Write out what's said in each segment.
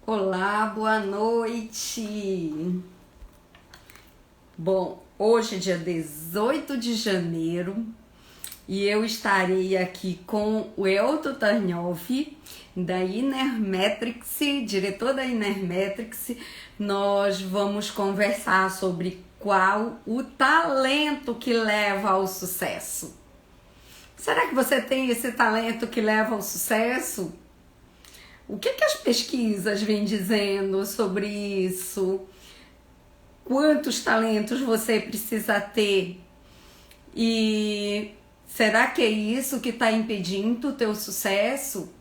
Olá, boa noite. Bom, hoje é dia 18 de janeiro e eu estarei aqui com o Elton Tarnhoff, da Inermetrics, diretor da Inermetrics. Nós vamos conversar sobre qual o talento que leva ao sucesso. Será que você tem esse talento que leva ao sucesso? O que as pesquisas vêm dizendo sobre isso? Quantos talentos você precisa ter? E será que é isso que está impedindo o teu sucesso?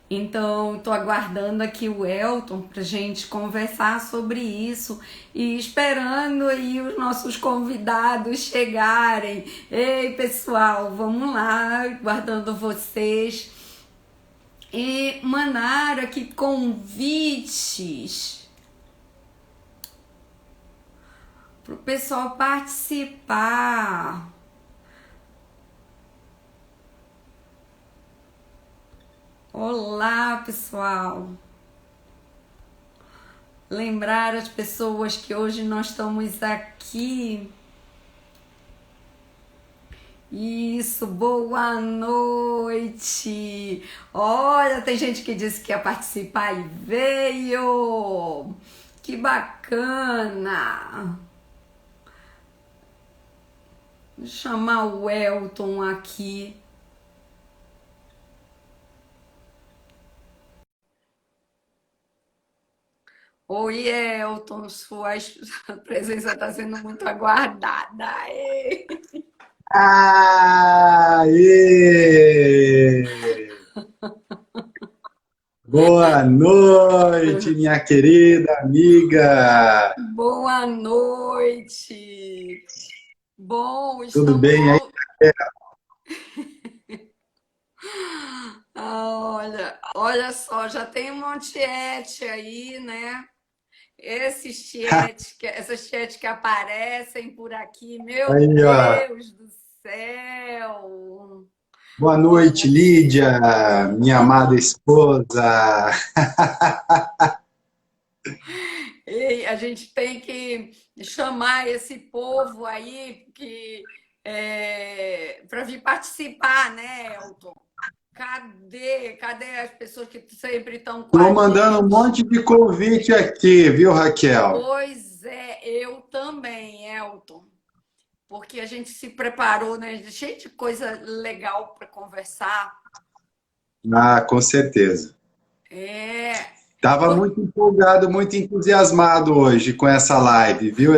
Então, estou aguardando aqui o Elton para a gente conversar sobre isso e esperando aí os nossos convidados chegarem. Ei, pessoal, vamos lá, aguardando vocês. E mandar aqui convites para o pessoal participar. Olá, pessoal. Lembrar as pessoas que hoje nós estamos aqui. Isso, boa noite. Olha, tem gente que disse que ia participar e veio. Que bacana. Vou chamar o Elton aqui. Oi, Elton, sua presença está sendo muito aguardada. Ê. Aê! Boa noite, minha querida amiga. Boa noite. Bom, Tudo bem aí? estamos. Olha só, já tem um montiete aí, né? Essas tietes que aparecem por aqui, meu Aí, ó. Deus do céu! Boa noite, Olha Lídia, só. minha amada esposa. Ei, a gente tem que chamar esse povo aí para vir participar, né, Elton? Cadê as pessoas que sempre estão com Estou a mandando um gente? monte de convite aqui, viu, Raquel? Pois é, eu também, Elton, porque a gente se preparou, né? Cheio de coisa legal para conversar. Ah, com certeza. É, Estava por- muito empolgado, muito entusiasmado hoje com essa live, viu?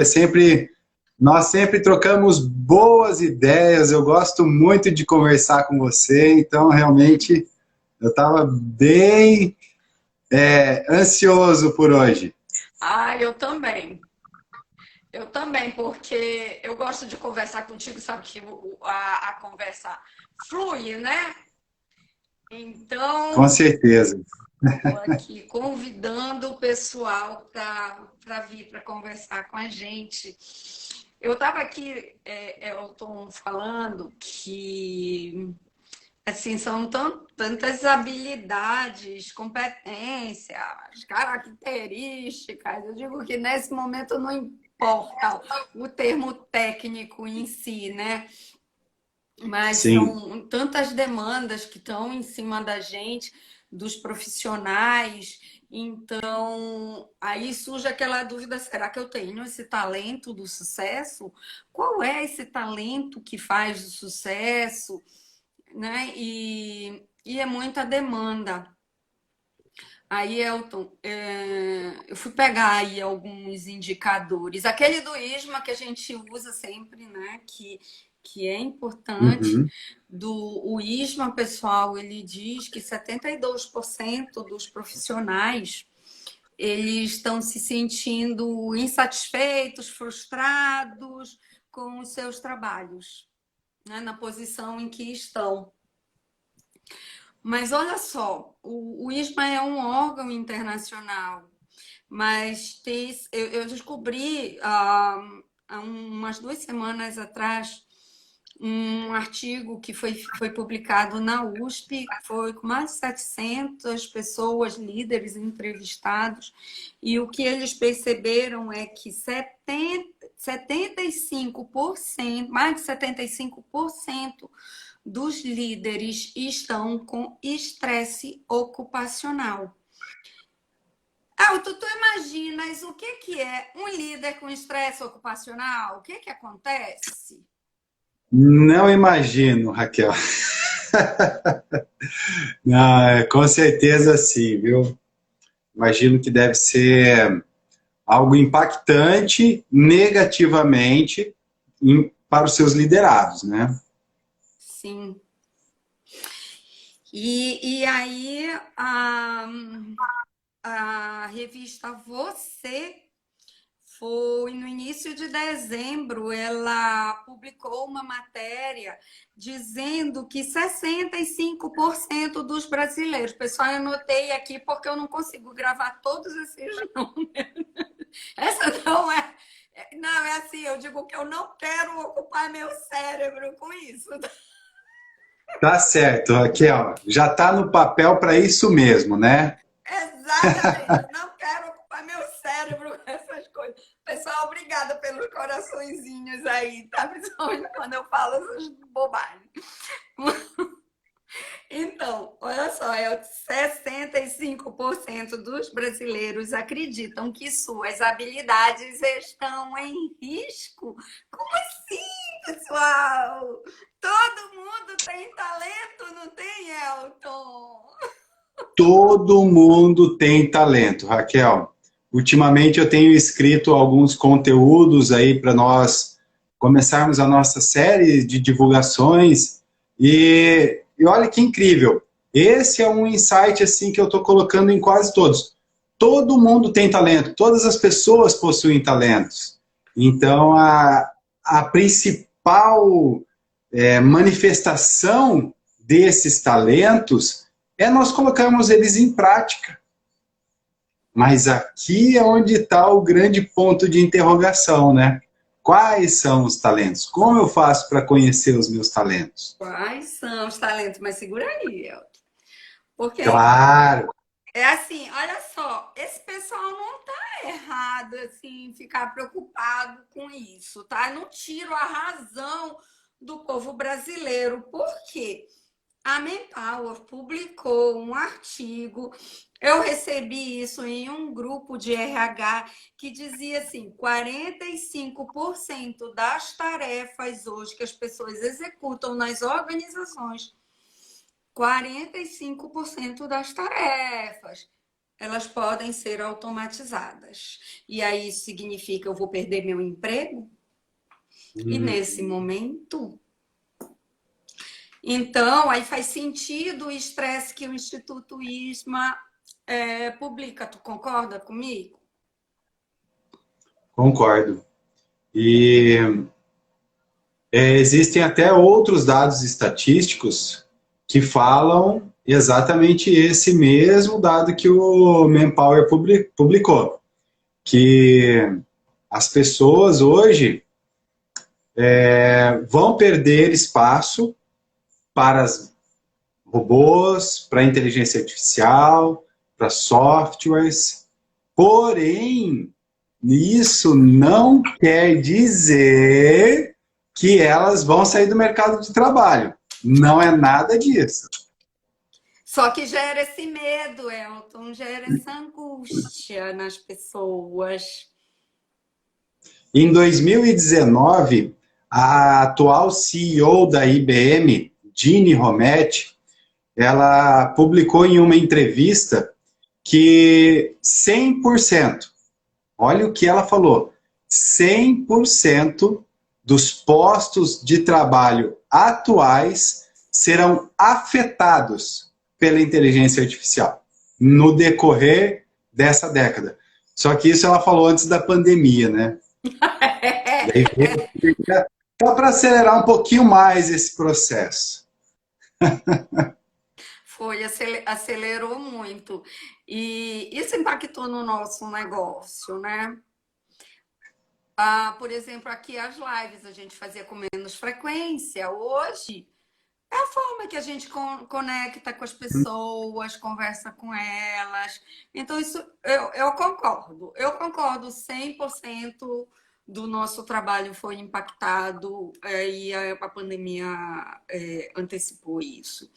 Nós sempre trocamos boas ideias. Eu gosto muito de conversar com você, então realmente eu estava bem ansioso por hoje. eu também. Eu também, porque eu gosto de conversar contigo, sabe que a conversa flui, né? Com Então, certeza. estou aqui convidando o pessoal para vir para conversar com a gente. Eu estava aqui, Elton, falando que assim, são tantas habilidades, competências, características. Eu digo que nesse momento não importa o termo técnico em si, né? Mas Sim. são tantas demandas que estão em cima da gente, dos profissionais. Então, aí surge aquela dúvida: será que eu tenho esse talento do sucesso? Qual é esse talento que faz o sucesso? Né? E é muita demanda. Aí, Elton, eu fui pegar aí alguns indicadores. Aquele do ISMA que a gente usa sempre, né? Que é importante. Uhum. O ISMA, pessoal, ele diz que 72% dos profissionais eles estão se sentindo insatisfeitos, frustrados com os seus trabalhos, né? Na posição em que estão. Mas olha só, o ISMA é um órgão internacional, mas eu descobri há umas 2 semanas atrás um artigo que foi publicado na USP, foi com mais de 700 pessoas, líderes entrevistados, e o que eles perceberam é que 75%, mais de 75% dos líderes estão com estresse ocupacional. Tu imaginas o que é um líder com estresse ocupacional? O que acontece? Não imagino, Raquel. Não, com certeza sim, viu? Imagino que deve ser algo impactante negativamente para os seus liderados, né? Sim. E aí a revista Você foi no início de dezembro, ela publicou uma matéria dizendo que 65% dos brasileiros, pessoal, eu anotei aqui porque eu não consigo gravar todos esses números. Essa não é assim, eu digo que eu não quero ocupar meu cérebro com isso. Tá certo, Raquel. Já está no papel para isso mesmo, né? Exatamente, não quero ocupar meu cérebro com essas coisas. Pessoal, obrigada pelos coraçõezinhos aí, tá? Principalmente quando eu falo essas bobagens. Então, olha só, 65% dos brasileiros acreditam que suas habilidades estão em risco. Como assim, pessoal? Todo mundo tem talento, não tem, Elton? Todo mundo tem talento, Raquel. Ultimamente eu tenho escrito alguns conteúdos aí para nós começarmos a nossa série de divulgações e olha que incrível. Esse é um insight assim que eu estou colocando em quase todos. Todo mundo tem talento, todas as pessoas possuem talentos. Então a principal manifestação desses talentos é nós colocarmos eles em prática. Mas aqui é onde está o grande ponto de interrogação, né? Quais são os talentos? Como eu faço para conhecer os meus talentos? Quais são os talentos? Mas segura aí, Elton. Porque Claro. é assim, olha só, esse pessoal não tá errado, assim, ficar preocupado com isso, tá? Eu não tiro a razão do povo brasileiro. Por quê? A Manpower publicou um artigo, eu recebi isso em um grupo de RH que dizia assim: 45% das tarefas hoje que as pessoas executam nas organizações, 45% das tarefas, elas podem ser automatizadas. E aí isso significa eu vou perder meu emprego? E nesse momento, então, aí faz sentido o estresse que o Instituto ISMA publica. Tu concorda comigo? Concordo. E existem até outros dados estatísticos que falam exatamente esse mesmo dado que o Manpower publicou, que as pessoas hoje vão perder espaço para as robôs, para a inteligência artificial, para softwares. Porém, isso não quer dizer que elas vão sair do mercado de trabalho. Não é nada disso. Só que gera esse medo, Elton, gera essa angústia nas pessoas. Em 2019, a atual CEO da IBM, Ginny Rometty, ela publicou em uma entrevista que 100%, olha o que ela falou, 100% dos postos de trabalho atuais serão afetados pela inteligência artificial no decorrer dessa década. Só que isso ela falou antes da pandemia, né? E aí, só para acelerar um pouquinho mais esse processo. Foi, acelerou muito. E isso impactou no nosso negócio, né? Por exemplo, aqui as lives a gente fazia com menos frequência. Hoje é a forma que a gente conecta com as pessoas, conversa com elas. Então, isso eu concordo. Eu concordo 100% do nosso trabalho foi impactado e a pandemia antecipou isso.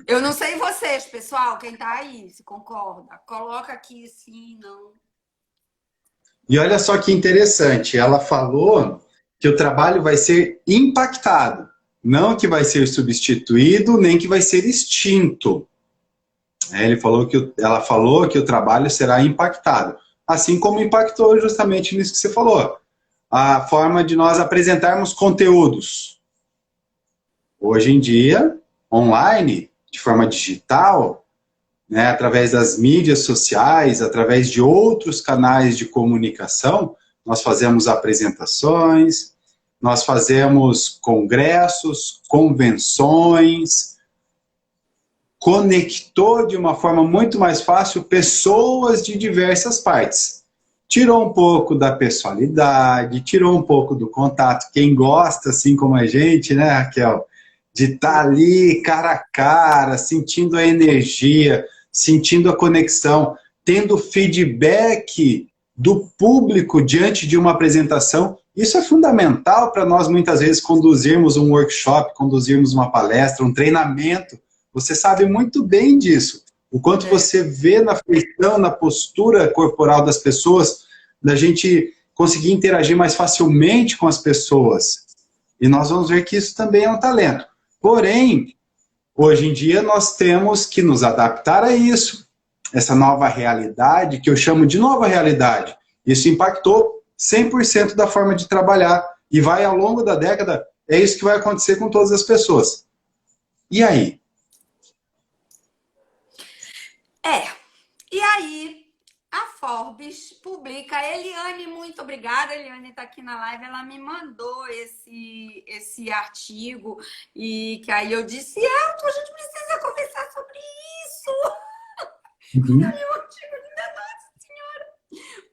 Eu não sei vocês, pessoal, quem está aí, se concorda. Coloca aqui sim, não. E olha só que interessante, ela falou que o trabalho vai ser impactado, não que vai ser substituído, nem que vai ser extinto. Ela falou que o trabalho será impactado, assim como impactou justamente nisso que você falou, a forma de nós apresentarmos conteúdos. Hoje em dia, online, de forma digital, né, através das mídias sociais, através de outros canais de comunicação, nós fazemos apresentações, nós fazemos congressos, convenções, conectou de uma forma muito mais fácil pessoas de diversas partes. Tirou um pouco da pessoalidade, tirou um pouco do contato. Quem gosta, assim como a gente, né, Raquel, de estar ali cara a cara, sentindo a energia, sentindo a conexão, tendo feedback do público diante de uma apresentação, isso é fundamental para nós, muitas vezes, conduzirmos um workshop, conduzirmos uma palestra, um treinamento. Você sabe muito bem disso. O quanto você vê na feição, na postura corporal das pessoas, da gente conseguir interagir mais facilmente com as pessoas. E nós vamos ver que isso também é um talento. Porém, hoje em dia nós temos que nos adaptar a isso, essa nova realidade, que eu chamo de nova realidade. Isso impactou 100% da forma de trabalhar e vai ao longo da década, é isso que vai acontecer com todas as pessoas. E aí? E aí a Forbes publica, Eliane, muito obrigada, Eliane está aqui na live, ela me mandou esse artigo e que aí eu disse, a gente precisa conversar sobre isso. Meu artigo, nossa senhora,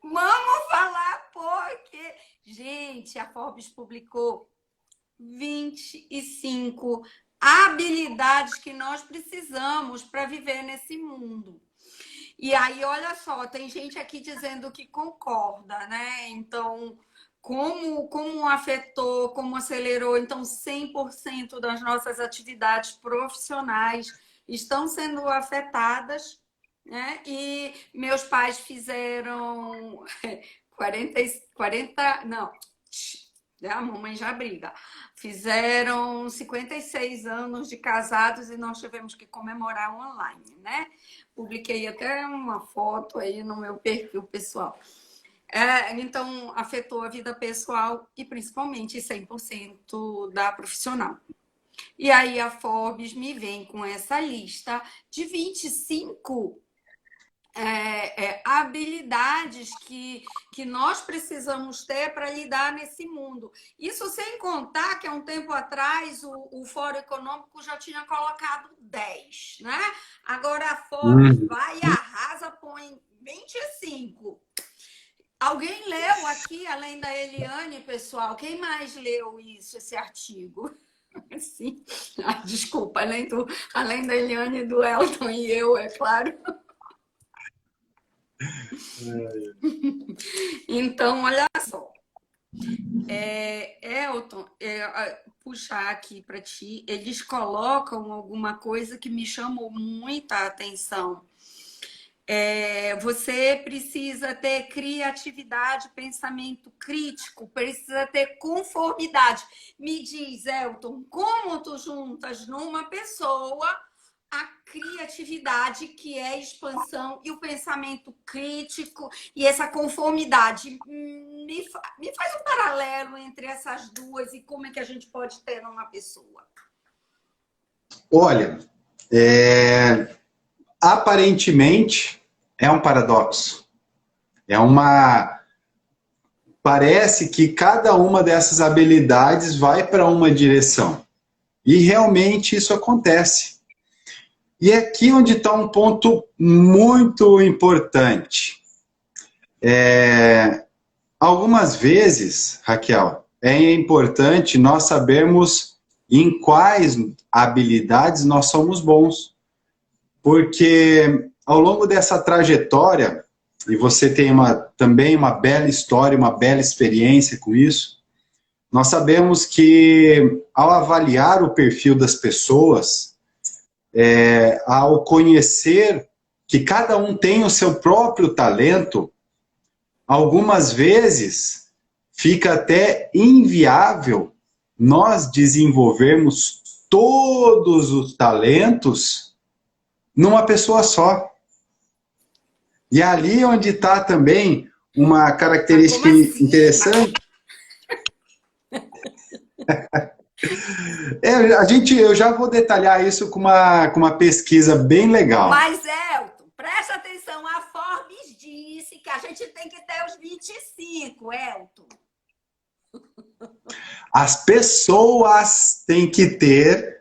vamos falar porque, gente, a Forbes publicou 25 habilidades que nós precisamos para viver nesse mundo. E aí, olha só, tem gente aqui dizendo que concorda, né? Então, como afetou, como acelerou, então 100% das nossas atividades profissionais estão sendo afetadas, né? E meus pais fizeram 40, não, a mamãe já briga. Fizeram 56 anos de casados e nós tivemos que comemorar online, né? Publiquei até uma foto aí no meu perfil pessoal. Então, afetou a vida pessoal e principalmente 100% da profissional. E aí a Forbes me vem com essa lista de 25 habilidades que nós precisamos ter para lidar nesse mundo. Isso sem contar que há um tempo atrás o Fórum Econômico já tinha colocado 10, né? Agora a Forbes vai e arrasa, põe 25. Alguém leu aqui, além da Eliane, pessoal? Quem mais leu esse artigo? Sim. Desculpa, além da Eliane, do Elton e eu, é claro. Então, olha só. Elton, puxar aqui para ti, eles colocam alguma coisa que me chamou muita atenção. Você precisa ter criatividade, pensamento crítico, precisa ter conformidade. Me diz, Elton, como tu juntas numa pessoa a criatividade, que é expansão, e o pensamento crítico e essa conformidade? Me faz um paralelo entre essas duas e como é que a gente pode ter numa pessoa. Olha, aparentemente é um paradoxo. Parece que cada uma dessas habilidades vai para uma direção. E realmente isso acontece. E é aqui onde está um ponto muito importante. algumas vezes, Raquel, é importante nós sabermos em quais habilidades nós somos bons. Porque ao longo dessa trajetória, e você tem também uma bela história, uma bela experiência com isso, nós sabemos que ao avaliar o perfil das pessoas, ao conhecer que cada um tem o seu próprio talento, algumas vezes fica até inviável nós desenvolvermos todos os talentos numa pessoa só. E ali onde está também uma característica interessante. Eu já vou detalhar isso com uma pesquisa bem legal. Mas, Elton, presta atenção, a Forbes disse que a gente tem que ter os 25, Elton. As pessoas têm que ter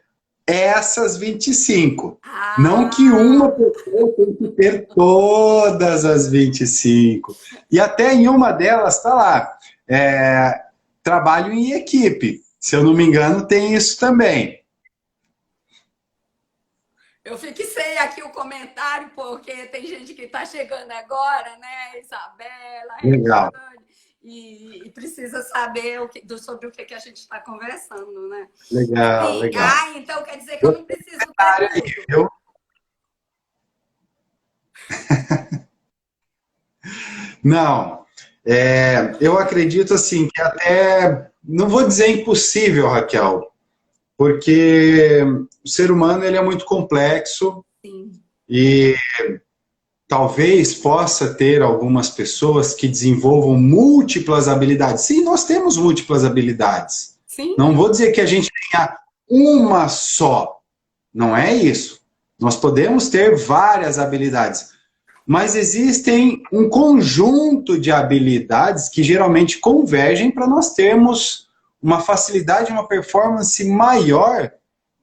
essas 25. Não que uma pessoa tem que ter todas as 25. E até em uma delas está lá, trabalho em equipe. Se eu não me engano, tem isso também. Eu fixei aqui o comentário, porque tem gente que está chegando agora, né? Isabela, legal. E precisa saber sobre o que a gente está conversando, né? Legal, legal. Então quer dizer que eu não preciso ter tudo. Não, eu acredito assim que até, não vou dizer impossível, Raquel, porque o ser humano ele é muito complexo. Sim. E talvez possa ter algumas pessoas que desenvolvam múltiplas habilidades. Sim, nós temos múltiplas habilidades. Sim. Não vou dizer que a gente tenha uma só. Não é isso. Nós podemos ter várias habilidades. Mas existem um conjunto de habilidades que geralmente convergem para nós termos uma facilidade, uma performance maior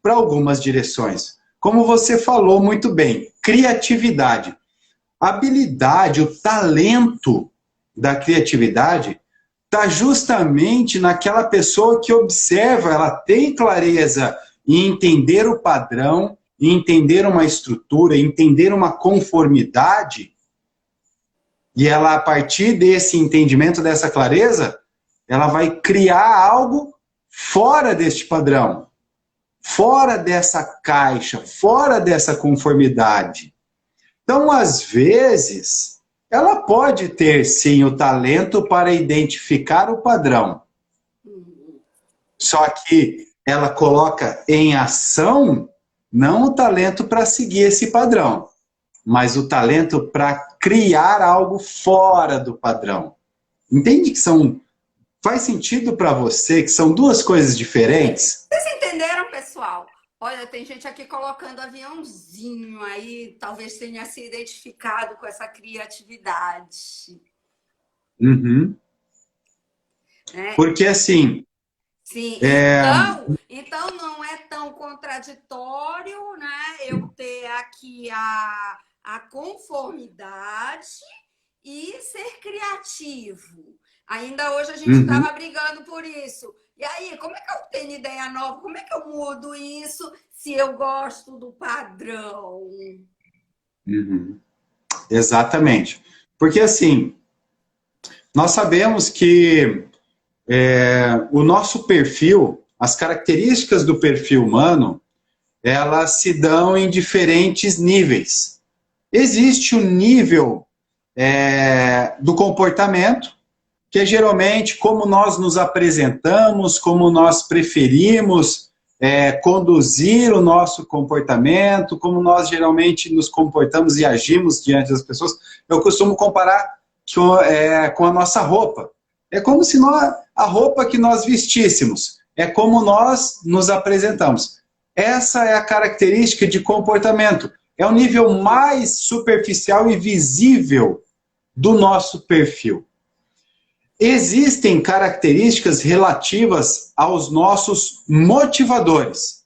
para algumas direções. Como você falou muito bem, criatividade. A habilidade, o talento da criatividade está justamente naquela pessoa que observa, ela tem clareza em entender o padrão, em entender uma estrutura, em entender uma conformidade, e ela, a partir desse entendimento, dessa clareza, ela vai criar algo fora deste padrão, fora dessa caixa, fora dessa conformidade. Então, às vezes, ela pode ter, sim, o talento para identificar o padrão. Só que ela coloca em ação não o talento para seguir esse padrão, mas o talento para criar algo fora do padrão. Entende que faz sentido para você que são duas coisas diferentes? Vocês entenderam, pessoal? Olha, tem gente aqui colocando aviãozinho aí, talvez tenha se identificado com essa criatividade. Uhum. Porque assim... Sim, então não é tão contraditório, né? Eu ter aqui a conformidade e ser criativo. Ainda hoje a gente estava brigando por isso. E aí, como é que eu tenho ideia nova? Como é que eu mudo isso se eu gosto do padrão? Exatamente. Porque assim, nós sabemos que o nosso perfil, as características do perfil humano, elas se dão em diferentes níveis. Existe o nível do comportamento, que é geralmente como nós nos apresentamos, como nós preferimos conduzir o nosso comportamento, como nós geralmente nos comportamos e agimos diante das pessoas. Eu costumo comparar com a nossa roupa. É como se a roupa que nós vestíssemos, é como nós nos apresentamos. Essa é a característica de comportamento. É o nível mais superficial e visível do nosso perfil. Existem características relativas aos nossos motivadores,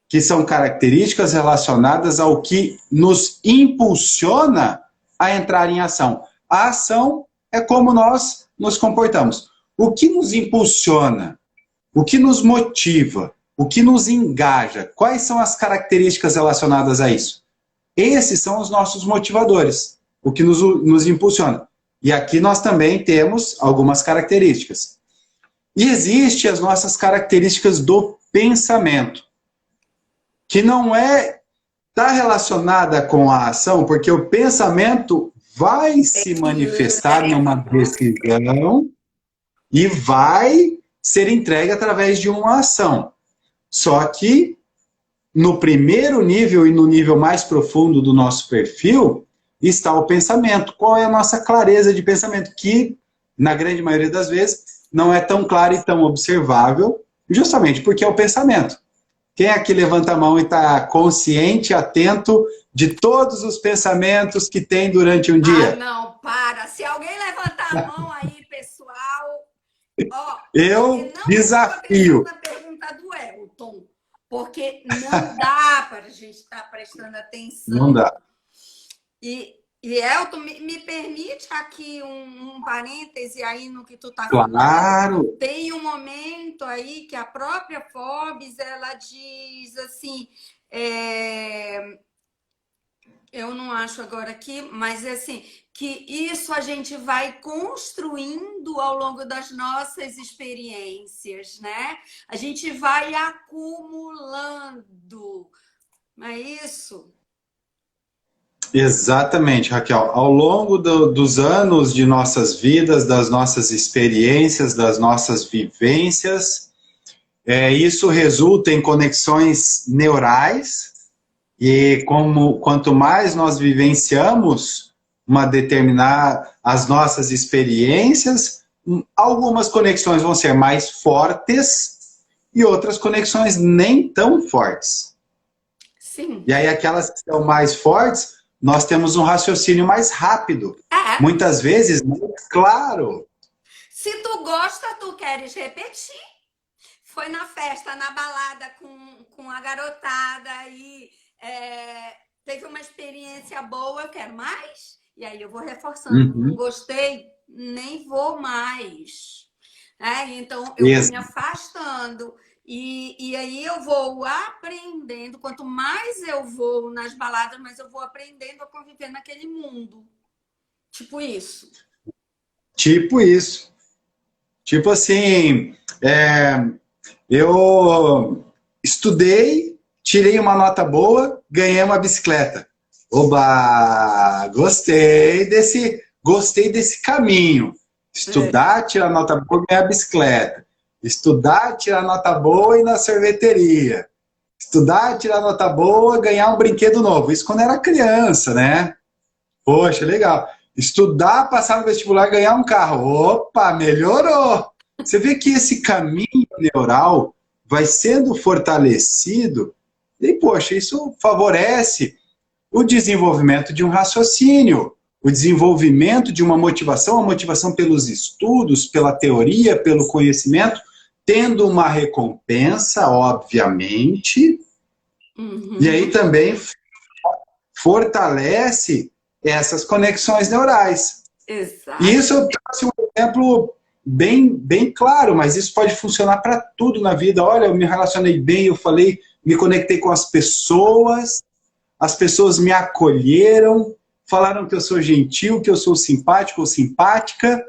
que são características relacionadas ao que nos impulsiona a entrar em ação. A ação é como nós nos comportamos. O que nos impulsiona? O que nos motiva? O que nos engaja? Quais são as características relacionadas a isso? Esses são os nossos motivadores, o que nos impulsiona. E aqui nós também temos algumas características. E existem as nossas características do pensamento, que não está relacionada com a ação, porque o pensamento vai se manifestar numa decisão e vai ser entregue através de uma ação. Só que no primeiro nível e no nível mais profundo do nosso perfil está o pensamento. Qual é a nossa clareza de pensamento? Que, na grande maioria das vezes, não é tão clara e tão observável, justamente porque é o pensamento. Quem aqui levanta a mão e está consciente, atento de todos os pensamentos que tem durante um dia? Ah, não, para. Se alguém levantar a mão aí, pessoal... Ó, eu desafio. Na pergunta do Elton, porque não dá para a gente estar prestando atenção. Não dá. E Elton, me permite aqui um parêntese aí no que tu está falando. Claro. Tem um momento aí que a própria Forbes, ela diz assim, eu não acho agora aqui, mas assim, que isso a gente vai construindo ao longo das nossas experiências, né? A gente vai acumulando, não é isso? Exatamente, Raquel. Ao longo dos anos de nossas vidas, das nossas experiências, das nossas vivências, isso resulta em conexões neurais e quanto mais nós vivenciamos as nossas experiências, algumas conexões vão ser mais fortes e outras conexões nem tão fortes. Sim. E aí aquelas que são mais fortes, nós temos um raciocínio mais rápido. Muitas vezes, mais claro. Se tu gosta, tu queres repetir. Foi na festa, na balada com a garotada e teve uma experiência boa, eu quero mais. E aí eu vou reforçando. Não gostei, nem vou mais. Então eu vou me afastando. E aí eu vou aprendendo. Quanto mais eu vou nas baladas, mais eu vou aprendendo a conviver naquele mundo. Tipo isso. Tipo isso. Tipo assim, eu estudei, tirei uma nota boa, ganhei uma bicicleta. Oba! Gostei desse caminho. Estudar, tirar nota boa, ganhar bicicleta. Estudar, tirar nota boa e ir na sorveteria. Estudar, tirar nota boa, ganhar um brinquedo novo. Isso quando era criança, né? Poxa, legal. Estudar, passar no vestibular, ganhar um carro. Opa, melhorou. Você vê que esse caminho neural vai sendo fortalecido e, poxa, isso favorece o desenvolvimento de um raciocínio, o desenvolvimento de uma motivação, a motivação pelos estudos, pela teoria, pelo conhecimento, tendo uma recompensa, obviamente, e aí também fortalece essas conexões neurais. Exato. E isso eu trouxe um exemplo bem claro, mas isso pode funcionar para tudo na vida. Olha, eu me relacionei bem, eu falei, me conectei com as pessoas me acolheram, falaram que eu sou gentil, que eu sou simpático ou simpática,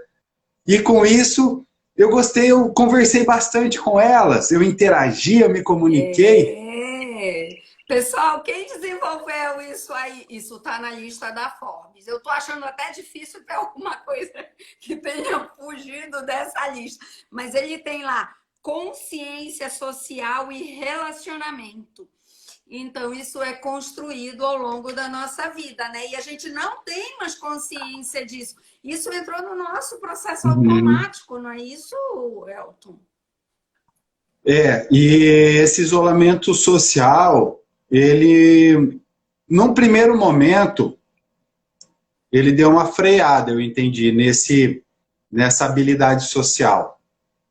e com isso eu gostei, eu conversei bastante com elas, eu interagi, eu me comuniquei. Pessoal, quem desenvolveu isso aí? Isso está na lista da Forbes. Eu estou achando até difícil ter alguma coisa que tenha fugido dessa lista. Mas ele tem lá consciência social e relacionamento. Então, isso é construído ao longo da nossa vida, né? E a gente não tem mais consciência disso. Isso entrou no nosso processo automático, não é isso, Elton? E esse isolamento social, ele, num primeiro momento, ele deu uma freada, eu entendi, nessa habilidade social.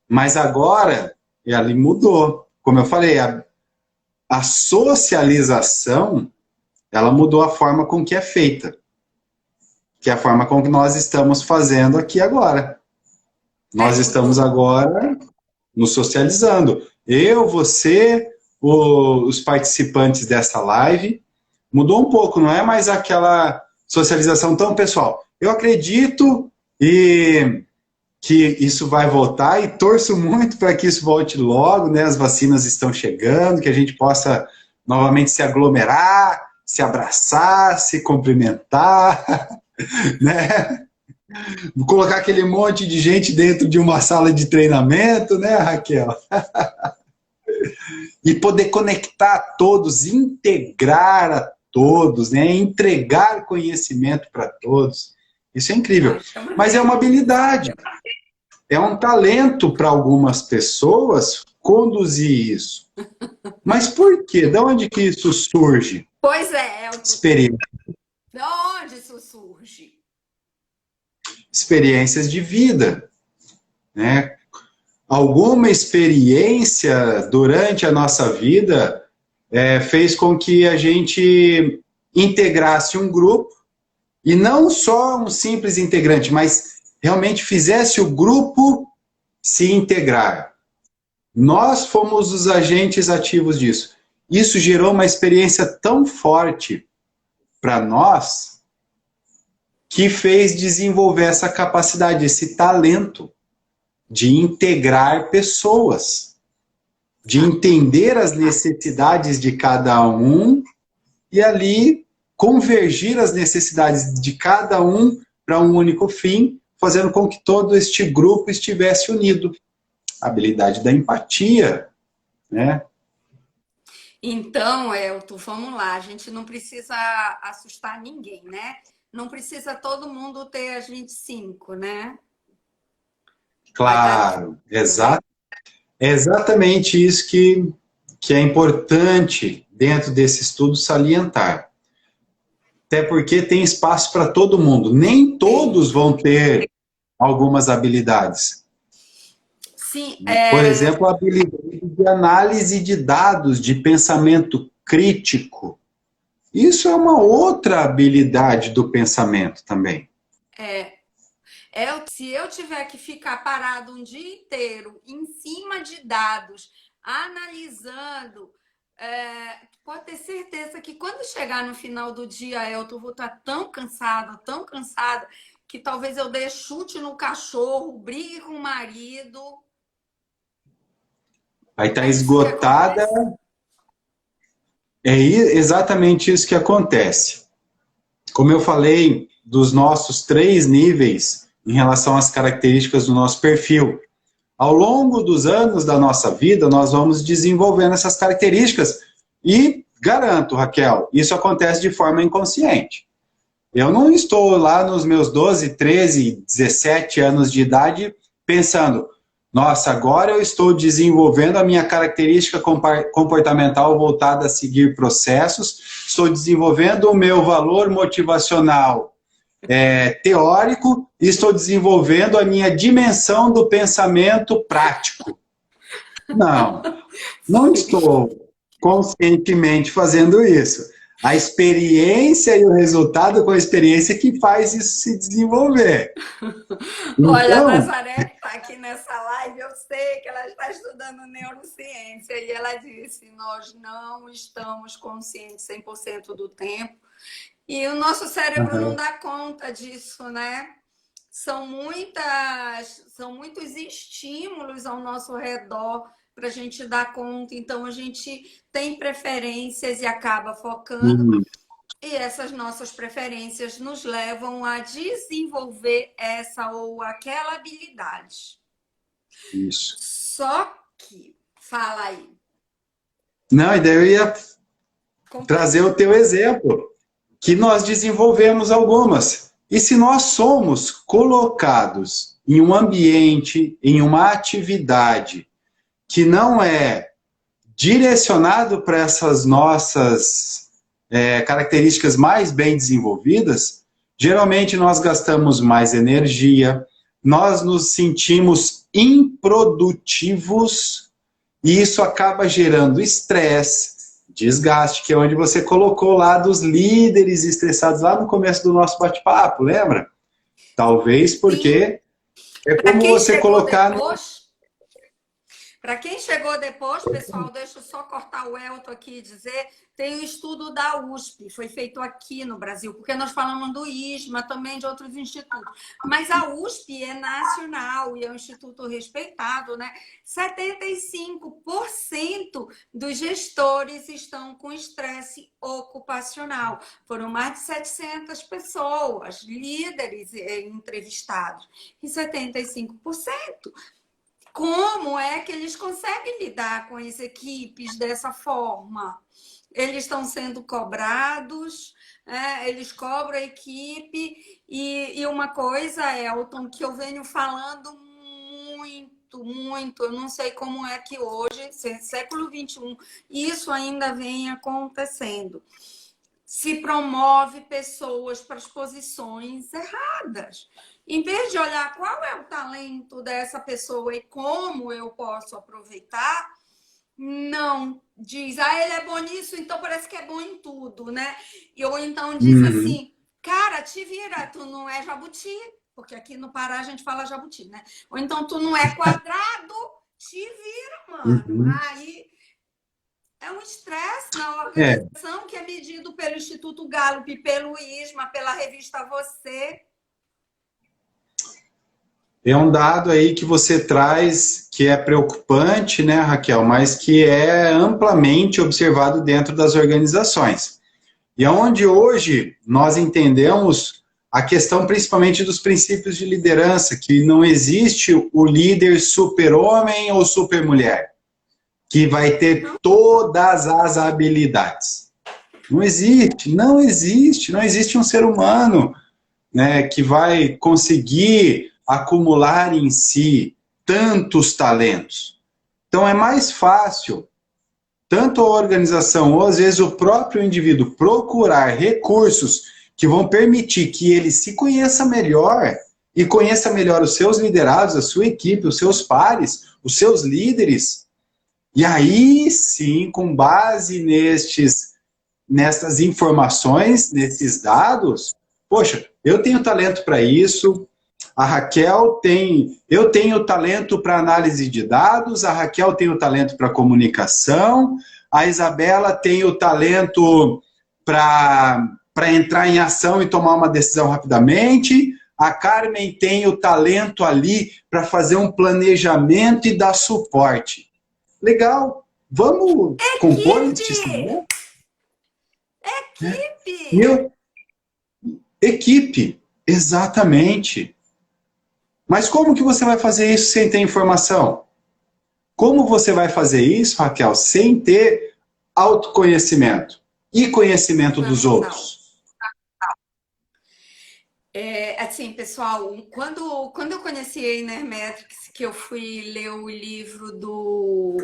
Mas agora, ele mudou. Como eu falei, a socialização, ela mudou a forma com que é feita. Que é a forma com que nós estamos fazendo aqui agora. Nós estamos agora nos socializando. Eu, você, os participantes dessa live, mudou um pouco, não é mais aquela socialização tão pessoal. Eu acredito que isso vai voltar e torço muito para que isso volte logo, né? As vacinas estão chegando, que a gente possa novamente se aglomerar, se abraçar, se cumprimentar, né? Colocar aquele monte de gente dentro de uma sala de treinamento, né, Raquel? E poder conectar a todos, integrar a todos, né? Entregar conhecimento para todos. Isso é incrível. Mas é uma habilidade, é um talento para algumas pessoas conduzir isso. Mas por quê? De onde que isso surge? Pois é, Experiência. de onde isso surge? Experiências de vida, né? Alguma experiência durante a nossa vida fez com que a gente integrasse um grupo, e não só um simples integrante, mas realmente fizesse o grupo se integrar. Nós fomos os agentes ativos disso. Isso gerou uma experiência tão forte para nós que fez desenvolver essa capacidade, esse talento de integrar pessoas, de entender as necessidades de cada um e ali convergir as necessidades de cada um para um único fim, fazendo com que todo este grupo estivesse unido. A habilidade da empatia, né? Então, Elton, vamos lá, a gente não precisa assustar ninguém, né? Não precisa todo mundo ter as 25, né? Claro, é exatamente isso que é importante dentro desse estudo salientar. Até porque tem espaço para todo mundo. Nem todos vão ter algumas habilidades. Sim, Por exemplo, a habilidade de análise de dados, de pensamento crítico. Isso é uma outra habilidade do pensamento também. se eu tiver que ficar parado um dia inteiro em cima de dados, analisando, pode ter certeza que quando chegar no final do dia, Elton, eu vou estar tão cansada, que talvez eu dê chute no cachorro, brigue com o marido. Vai estar esgotada. É exatamente isso que acontece. Como eu falei dos nossos 3 níveis em relação às características do nosso perfil, ao longo dos anos da nossa vida, nós vamos desenvolvendo essas características e garanto, Raquel, isso acontece de forma inconsciente. Eu não estou lá nos meus 12, 13, 17 anos de idade pensando, nossa, agora eu estou desenvolvendo a minha característica comportamental voltada a seguir processos, estou desenvolvendo o meu valor motivacional teórico e estou desenvolvendo a minha dimensão do pensamento prático. Não estou conscientemente fazendo isso. A experiência e o resultado com a experiência que faz isso se desenvolver. Olha, a Nazaré está aqui nessa live, eu sei que ela está estudando neurociência e ela disse, nós não estamos conscientes 100% do tempo e o nosso cérebro não dá conta disso, né? São muitos estímulos ao nosso redor para a gente dar conta, então a gente tem preferências e acaba focando. E essas nossas preferências nos levam a desenvolver essa ou aquela habilidade. Isso. Só que, fala aí. Não, e daí eu ia trazer o teu exemplo, que nós desenvolvemos algumas. E se nós somos colocados em um ambiente, em uma atividade que não é direcionado para essas nossas características mais bem desenvolvidas, geralmente nós gastamos mais energia, nós nos sentimos improdutivos e isso acaba gerando estresse, desgaste, que é onde você colocou lá dos líderes estressados lá no começo do nosso bate-papo, lembra? Talvez porque É Para como quem você chegou colocar no... depois, para quem chegou depois, pessoal, deixa eu só cortar o Elton aqui e dizer, tem um estudo da USP, foi feito aqui no Brasil, porque nós falamos do ISMA, também de outros institutos. Mas a USP é nacional e é um instituto respeitado, né? 75% dos gestores estão com estresse ocupacional. Foram mais de 700 pessoas, líderes entrevistados, e 75%. Como é que eles conseguem lidar com as equipes dessa forma? Eles estão sendo cobrados, eles cobram a equipe, e uma coisa, Elton, que eu venho falando muito, eu não sei como é que hoje, século XXI, isso ainda vem acontecendo. Se promove pessoas para as posições erradas. Em vez de olhar qual é o talento dessa pessoa e como eu posso aproveitar, não diz, ele é bom nisso, então parece que é bom em tudo, né? Ou então diz Uhum, assim, cara, te vira, tu não é jabuti, porque aqui no Pará a gente fala jabuti, né? Ou então tu não é quadrado, te vira, mano. uhum. Aí é um estresse na É, organização que é medido pelo Instituto Gallup, pelo ISMA, pela revista Você. é um dado aí que você traz que é preocupante, né, Raquel, mas que é amplamente observado dentro das organizações. E aonde hoje nós entendemos a questão principalmente dos princípios de liderança, que não existe o líder super-homem ou super-mulher, que vai ter todas as habilidades. Não existe um ser humano, né, que vai conseguir acumular em si tantos talentos. Então é mais fácil, tanto a organização ou às vezes o próprio indivíduo, procurar recursos que vão permitir que ele se conheça melhor e conheça melhor os seus liderados, a sua equipe, os seus pares, os seus líderes. E aí sim, com base nessas informações, nesses dados, poxa, eu tenho talento para isso, a Raquel tem, eu tenho talento para análise de dados, a Raquel tem o talento para comunicação, a Isabela tem o talento para entrar em ação e tomar uma decisão rapidamente, a Carmen tem o talento ali para fazer um planejamento e dar suporte. Legal, vamos compor este Equipe! cenário? Equipe! Eu, equipe, exatamente. Mas como que você vai fazer isso sem ter informação? Como você vai fazer isso, Raquel, sem ter autoconhecimento e conhecimento dos Informação. outros? Assim, pessoal, quando eu conheci a Inermetrics, que eu fui ler o livro do.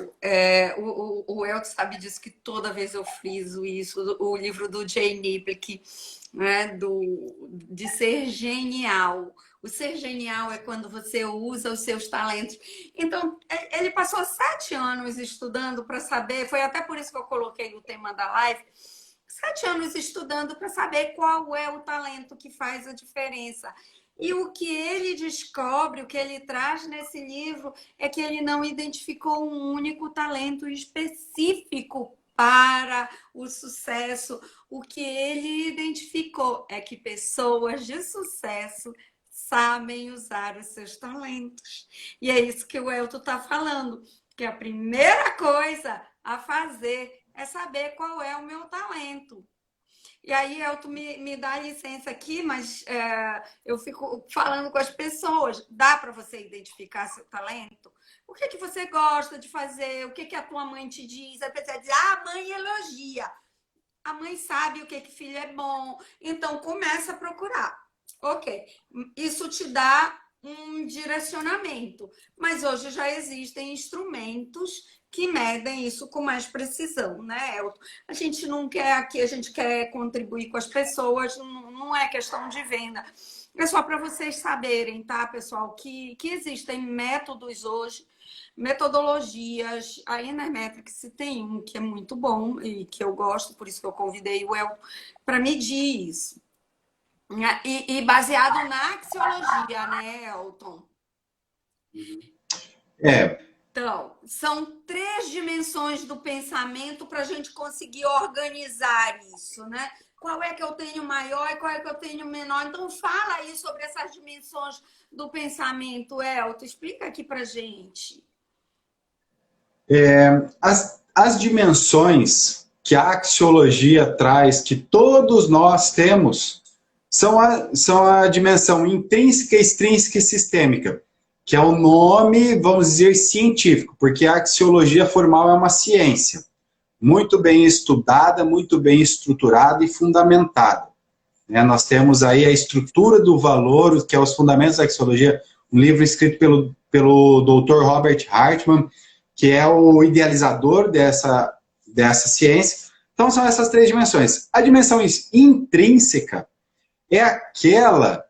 O Elton sabe disso, que toda vez eu friso isso, o livro do Jay Niblick, né, de ser genial. O ser genial é quando você usa os seus talentos. Então, ele passou 7 anos estudando para saber, foi até por isso que eu coloquei o tema da live. 7 anos estudando para saber qual é o talento que faz a diferença. E o que ele descobre, o que ele traz nesse livro, é que ele não identificou um único talento específico para o sucesso. O que ele identificou é que pessoas de sucesso sabem usar os seus talentos. E é isso que o Elton está falando, que a primeira coisa a fazer é saber qual é o meu talento. E aí, Elton, me dá licença aqui, mas eu fico falando com as pessoas. Dá para você identificar seu talento? O que, que você gosta de fazer? O que, que a tua mãe te diz? A pessoa diz, a mãe elogia. A mãe sabe o que, que filho é bom. Então, começa a procurar. Ok, isso te dá um direcionamento. Mas hoje já existem instrumentos que medem isso com mais precisão, né, Elton? A gente não quer aqui, a gente quer contribuir com as pessoas, não é questão de venda. É só para vocês saberem, tá, pessoal, que existem métodos hoje, metodologias. A Enermetrics tem um que é muito bom e que eu gosto, por isso que eu convidei o Elton para medir isso. E baseado na axiologia, né, Elton? É, Então, são três dimensões do pensamento para a gente conseguir organizar isso, né? Qual é que eu tenho maior e qual é que eu tenho menor? Então, fala aí sobre essas dimensões do pensamento, Elton. Explica aqui para gente. as dimensões que a axiologia traz, que todos nós temos, são a dimensão intrínseca, extrínseca e sistêmica, que é o nome, vamos dizer, científico, porque a axiologia formal é uma ciência muito bem estudada, muito bem estruturada e fundamentada. Nós temos aí a estrutura do valor, que é os fundamentos da axiologia, um livro escrito pelo Dr. Robert Hartman, que é o idealizador dessa ciência. Então, são essas três dimensões. A dimensão intrínseca é aquela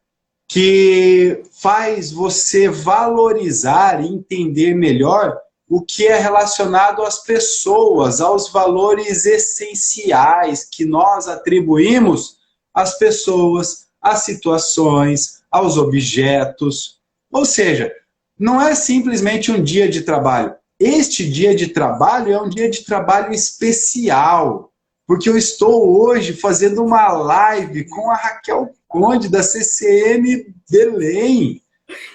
que faz você valorizar e entender melhor o que é relacionado às pessoas, aos valores essenciais que nós atribuímos às pessoas, às situações, aos objetos. Ou seja, não é simplesmente um dia de trabalho. Este dia de trabalho é um dia de trabalho especial, porque eu estou hoje fazendo uma live com a Raquel Conde, da CCM Belém.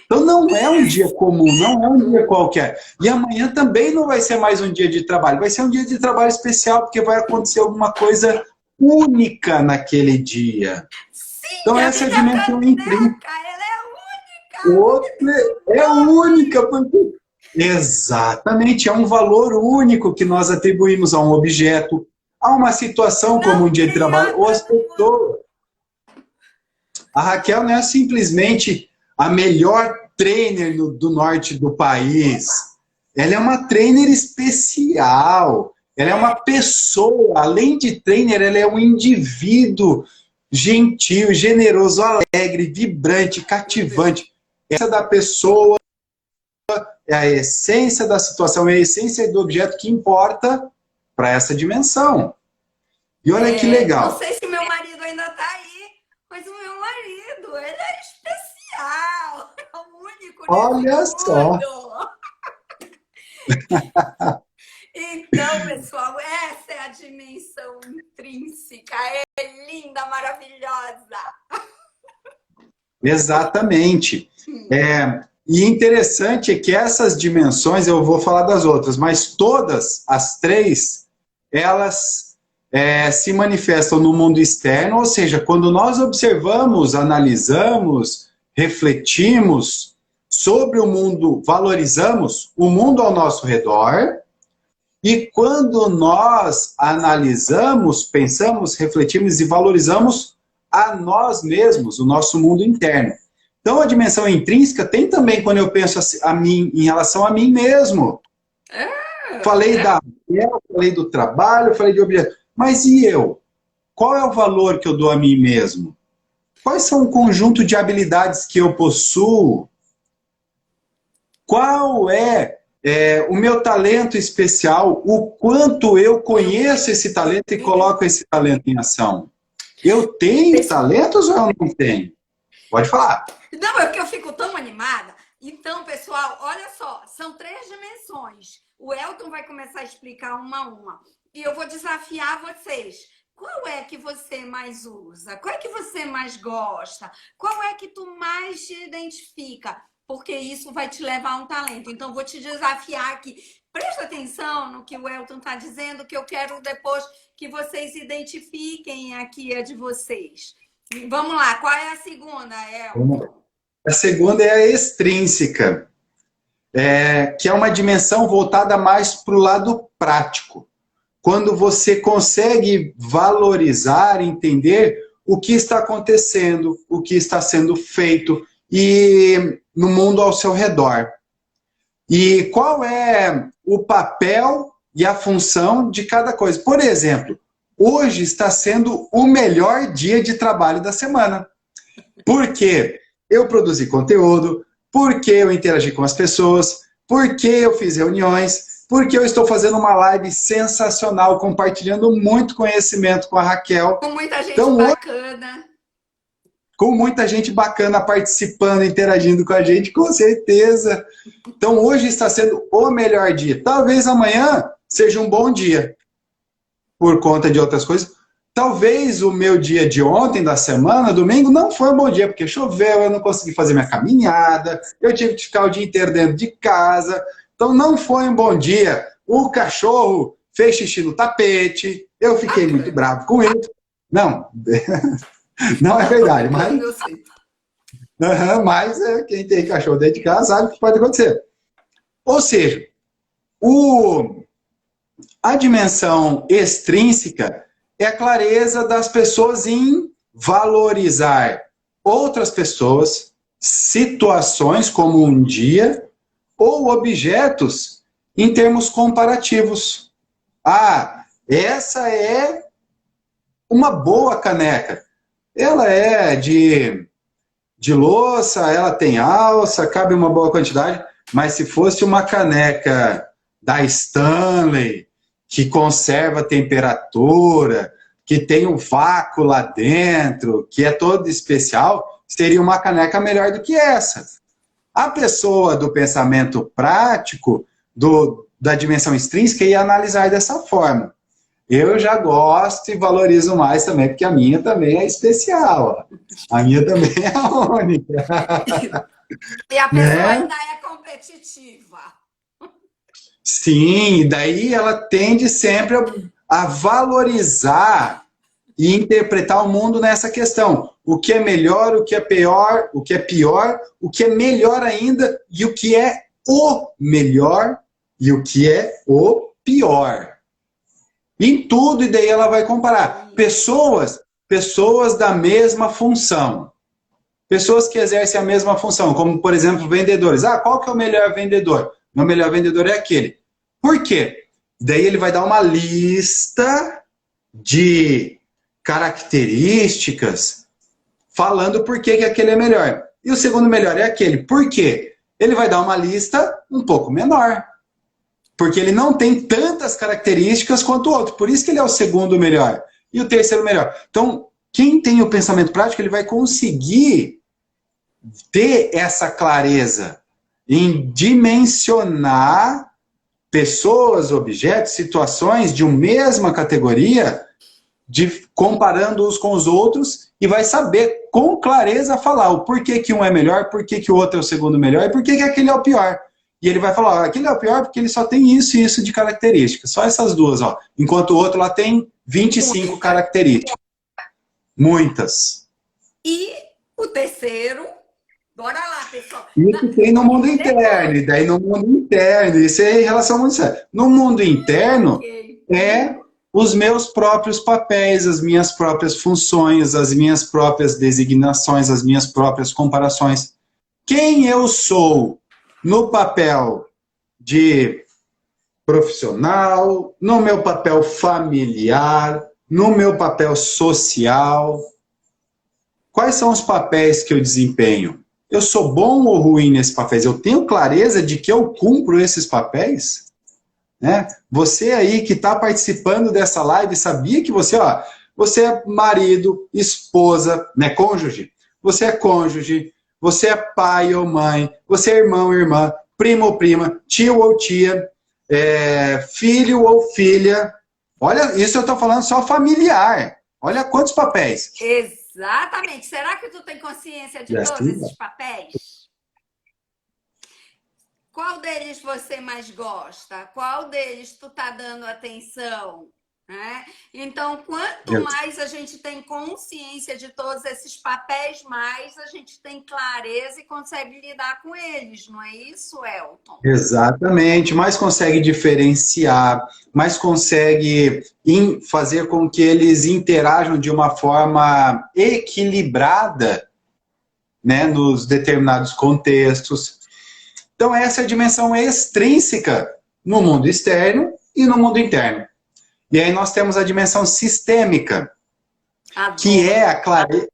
Então não é um dia comum, não é um dia qualquer. E amanhã também não vai ser mais um dia de trabalho, vai ser um dia de trabalho especial, porque vai acontecer alguma coisa única naquele dia. Sim, Então a essa é a minha dimensão intrínseca. caneca, ela é única. Outra é única, porque exatamente, é um valor único que nós atribuímos a um objeto, a uma situação como um Não dia de tem trabalho, ou nada às pessoas. A Raquel não é simplesmente a melhor trainer do norte do país. Ela é uma trainer especial. Ela é uma pessoa. Além de trainer, ela é um indivíduo gentil, generoso, alegre, vibrante, cativante. Essa da pessoa é a essência da situação, é a essência do objeto que importa para essa dimensão. E olha que Não legal. sei se meu marido ainda está aí, mas o meu marido, ele é especial, é o único Olha nesse só. mundo. Então, pessoal, essa é a dimensão intrínseca, é linda, maravilhosa. Exatamente. E interessante é que essas dimensões, eu vou falar das outras, mas todas as três, elas se manifestam no mundo externo, ou seja, quando nós observamos, analisamos, refletimos sobre o mundo, valorizamos o mundo ao nosso redor, e quando nós analisamos, pensamos, refletimos e valorizamos a nós mesmos, o nosso mundo interno. Então, a dimensão intrínseca tem também quando eu penso a mim, em relação a mim mesmo. Falei falei do trabalho, falei de objeto. Mas e eu? Qual é o valor que eu dou a mim mesmo? Quais são o conjunto de habilidades que eu possuo? Qual é o meu talento especial? O quanto eu conheço esse talento e coloco esse talento em ação? Eu tenho talentos ou eu não tenho? Pode falar. Não, é porque eu fico tão animada. Então, pessoal, olha só, são três dimensões. O Elton vai começar a explicar uma a uma. E eu vou desafiar vocês. Qual é que você mais usa? Qual é que você mais gosta? Qual é que tu mais te identifica? Porque isso vai te levar a um talento. Então, vou te desafiar aqui. Presta atenção no que o Elton está dizendo, que eu quero depois que vocês identifiquem aqui a de vocês. Vamos lá, qual é a segunda, Elton? A segunda é a extrínseca, que é uma dimensão voltada mais para o lado prático. Quando você consegue valorizar, entender o que está acontecendo, o que está sendo feito e no mundo ao seu redor. E qual é o papel e a função de cada coisa. Por exemplo, hoje está sendo o melhor dia de trabalho da semana. Por quê? Eu produzi conteúdo, porque eu interagi com as pessoas, porque eu fiz reuniões, porque eu estou fazendo uma live sensacional, compartilhando muito conhecimento com a Raquel. Com muita gente bacana. com muita gente bacana participando, interagindo com a gente, com certeza. Então hoje está sendo o melhor dia. Talvez amanhã seja um bom dia, por conta de outras coisas. Talvez o meu dia de ontem, da semana, domingo, não foi um bom dia, porque choveu, eu não consegui fazer minha caminhada, eu tive que ficar o dia inteiro dentro de casa. Então não foi um bom dia. O cachorro fez xixi no tapete, eu fiquei muito bravo com isso. Não, não é verdade, mas... mas quem tem cachorro dentro de casa sabe o que pode acontecer. Ou seja, a dimensão extrínseca é a clareza das pessoas em valorizar outras pessoas, situações como um dia, ou objetos em termos comparativos. Ah, essa é uma boa caneca. Ela é de louça, ela tem alça, cabe uma boa quantidade, mas se fosse uma caneca da Stanley, que conserva a temperatura, que tem um vácuo lá dentro, que é todo especial, seria uma caneca melhor do que essa. A pessoa do pensamento prático, da dimensão extrínseca, ia analisar dessa forma. Eu já gosto e valorizo mais também, porque a minha também é especial. Ó. A minha também é a única. E a pessoa ainda é competitiva. Sim, daí ela tende sempre a valorizar e interpretar o mundo nessa questão. O que é melhor, o que é pior, o que é melhor ainda e o que é o melhor e o que é o pior. Em tudo, e daí ela vai comparar. Pessoas da mesma função. Pessoas que exercem a mesma função, como, por exemplo, vendedores. Ah, qual que é o melhor vendedor? Meu melhor vendedor é aquele. Por quê? Daí ele vai dar uma lista de características falando por que aquele é melhor. E o segundo melhor é aquele. Por quê? Ele vai dar uma lista um pouco menor. Porque ele não tem tantas características quanto o outro. Por isso que ele é o segundo melhor. E o terceiro melhor. Então, quem tem o pensamento prático, ele vai conseguir ter essa clareza em dimensionar pessoas, objetos, situações de uma mesma categoria, comparando-os com os outros, e vai saber com clareza falar o porquê que um é melhor, porquê que o outro é o segundo melhor, e porquê que aquele é o pior. E ele vai falar, aquele é o pior porque ele só tem isso e isso de características. Só essas duas, ó. Enquanto o outro lá tem 25 características. Muitas. E o terceiro, bora lá, pessoal. Isso tem no mundo interno. E daí no mundo interno, isso é em relação ao mundo externo. No mundo interno, é os meus próprios papéis, as minhas próprias funções, as minhas próprias designações, as minhas próprias comparações. Quem eu sou no papel de profissional, no meu papel familiar, no meu papel social. Quais são os papéis que eu desempenho? Eu sou bom ou ruim nesses papéis? Eu tenho clareza de que eu cumpro esses papéis? Né? Você aí que está participando dessa live, sabia que você é marido, esposa, né, cônjuge? Você é cônjuge, você é pai ou mãe, você é irmão ou irmã, primo ou prima, tio ou tia, filho ou filha. Olha, isso eu estou falando só familiar. Olha quantos papéis. Exatamente. Será que tu tem consciência de todos esses papéis? Qual deles você mais gosta? Qual deles tu tá dando atenção? Né? Então, quanto mais a gente tem consciência de todos esses papéis, mais a gente tem clareza e consegue lidar com eles, não é isso, Elton? Exatamente, mais consegue diferenciar, mais consegue fazer com que eles interajam de uma forma equilibrada, né, nos determinados contextos. Então, essa é a dimensão extrínseca no mundo externo e no mundo interno. E aí nós temos a dimensão sistêmica, que é a clareza.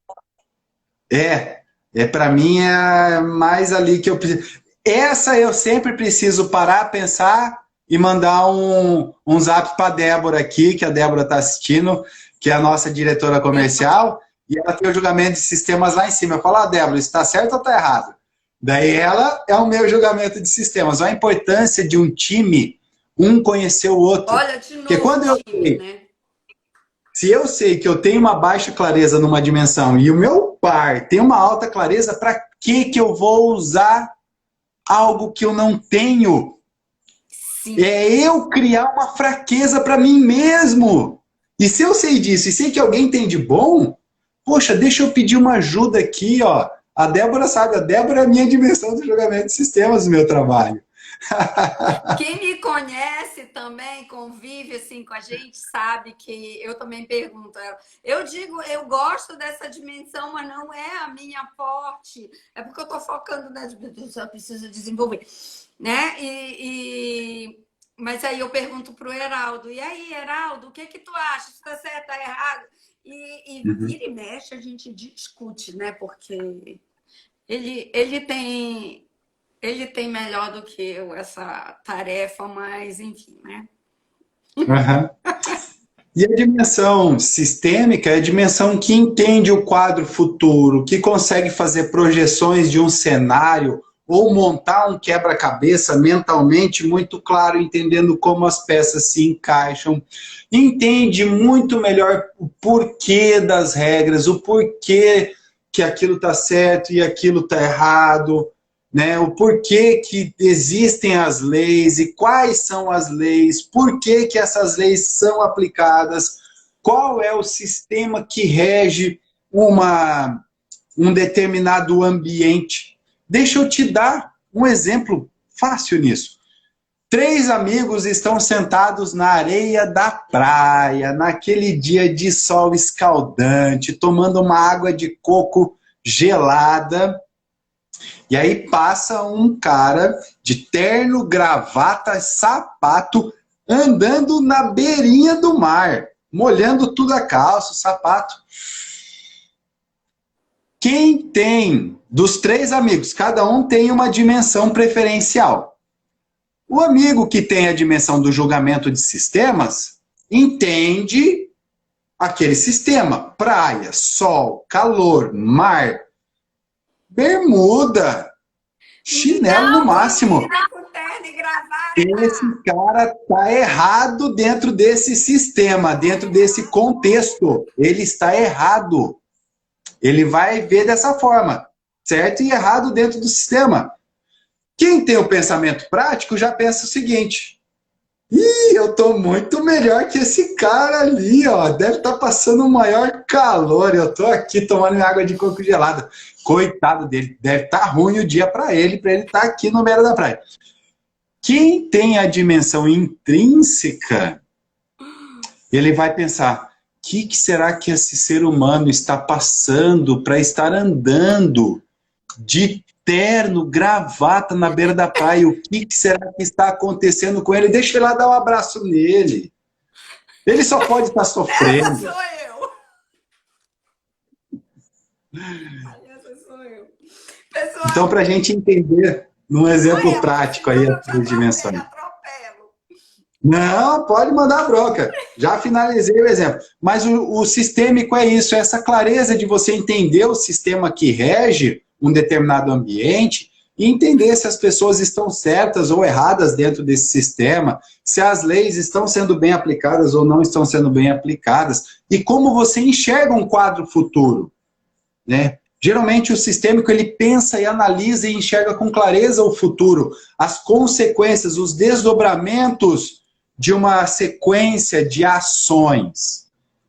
Para mim, é mais ali que eu preciso. Essa eu sempre preciso parar, pensar e mandar um zap para a Débora aqui, que a Débora está assistindo, que é a nossa diretora comercial, e ela tem o julgamento de sistemas lá em cima. Eu falo, ah, Débora, isso está certo ou está errado? Daí ela é o meu julgamento de sistemas. Olha a importância de um time, um conhecer o outro. Olha, de Porque novo quando eu time, sei, né? se eu sei que eu tenho uma baixa clareza numa dimensão e o meu par tem uma alta clareza, para que eu vou usar algo que eu não tenho? Sim. É eu criar uma fraqueza para mim mesmo. E se eu sei disso e sei que alguém tem de bom, poxa, deixa eu pedir uma ajuda aqui, ó. A Débora sabe, a Débora é a minha dimensão do julgamento de sistemas do meu trabalho. Quem me conhece também, convive assim com a gente, sabe que eu também pergunto a ela. Eu digo, eu gosto dessa dimensão, mas não é a minha forte. É porque eu estou focando na dimensão, eu preciso desenvolver, né? Mas aí eu pergunto para o Heraldo, e aí, Heraldo, o que que tu acha? Está certo, está errado? E Uhum. vira e mexe, a gente discute, né? Porque ele tem melhor do que eu essa tarefa, mas enfim, né? Uhum. E a dimensão sistêmica é a dimensão que entende o quadro futuro, que consegue fazer projeções de um cenário ou montar um quebra-cabeça mentalmente muito claro, entendendo como as peças se encaixam, entende muito melhor o porquê das regras, o porquê que aquilo está certo e aquilo está errado, né? O porquê que existem as leis e quais são as leis, por que que essas leis são aplicadas, qual é o sistema que rege um determinado ambiente. Deixa eu te dar um exemplo fácil nisso. 3 amigos estão sentados na areia da praia, naquele dia de sol escaldante, tomando uma água de coco gelada. E aí passa um cara de terno, gravata, sapato, andando na beirinha do mar, molhando tudo a calça, o sapato. Quem tem, dos 3 amigos, cada um tem uma dimensão preferencial. O amigo que tem a dimensão do julgamento de sistemas entende aquele sistema: praia, sol, calor, mar, bermuda, chinelo no Não máximo. combina com terno e Esse gravata. cara está errado dentro desse sistema, dentro desse contexto. Ele está errado. Ele vai ver dessa forma, certo e errado dentro do sistema. Quem tem o pensamento prático já pensa o seguinte: ih, eu estou muito melhor que esse cara ali, ó. Deve estar passando o maior calor. Eu estou aqui tomando minha água de coco gelada. Coitado dele, deve estar ruim o dia para ele estar aqui no meio da praia. Quem tem a dimensão intrínseca, ele vai pensar: o que será que esse ser humano está passando para estar andando de terno, gravata na beira da praia? O que será que está acontecendo com ele? Deixa eu ir lá dar um abraço nele. Ele só pode estar Essa sofrendo. sou eu. Essa sou eu. Então, Pessoal, para a gente entender, num sou exemplo eu, prático aí, senão as eu te três dimensões. atropelo. Não, pode mandar bronca. Já finalizei o exemplo. Mas o sistêmico é isso, é essa clareza de você entender o sistema que rege um determinado ambiente e entender se as pessoas estão certas ou erradas dentro desse sistema, se as leis estão sendo bem aplicadas ou não estão sendo bem aplicadas, e como você enxerga um quadro futuro, né? Geralmente o sistêmico ele pensa e analisa e enxerga com clareza o futuro, as consequências, os desdobramentos de uma sequência de ações.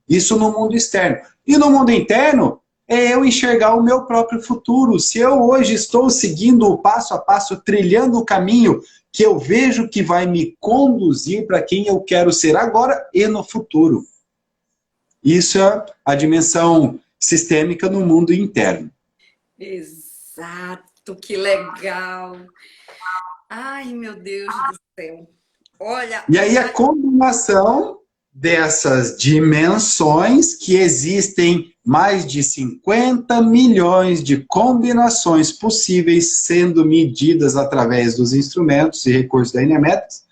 Isso no mundo externo. E no mundo interno, é eu enxergar o meu próprio futuro. Se eu hoje estou seguindo o passo a passo, trilhando o caminho que eu vejo que vai me conduzir para quem eu quero ser agora e no futuro. Isso é a dimensão sistêmica no mundo interno. Exato, que legal. Ai, meu Deus do céu. Olha, E aí a combinação dessas dimensões, que existem mais de 50 milhões de combinações possíveis sendo medidas através dos instrumentos e recursos da Inermetrics,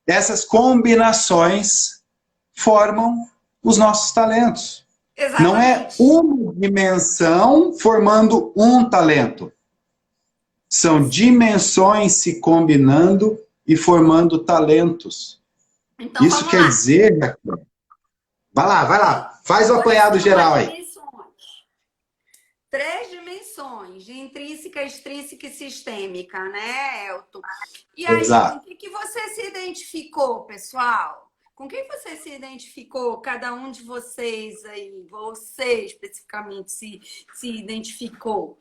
essas combinações formam os nossos talentos. Não é Exatamente. uma dimensão formando um talento. São dimensões se combinando e formando talentos. Então Isso vamos quer lá. dizer, vai lá, faz o Quais apanhado são as geral aí. dimensões? Três dimensões, de intrínseca, extrínseca e sistêmica, né, Elton? E aí, com o Exato. que você se identificou, pessoal? Com quem você se identificou? Cada um de vocês aí, você especificamente se identificou?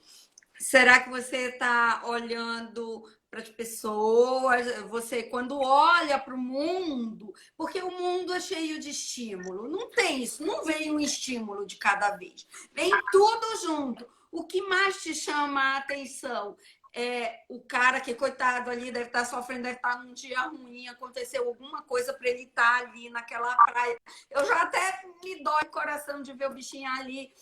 Será que você está olhando para as pessoas? Você, quando olha para o mundo, porque o mundo é cheio de estímulo, não tem isso, não vem um estímulo de cada vez, vem tudo junto. O que mais te chama a atenção é o cara que, coitado, ali deve estar sofrendo, deve estar num dia ruim, aconteceu alguma coisa para ele estar ali naquela praia. Eu já até me dói o coração de ver o bichinho ali.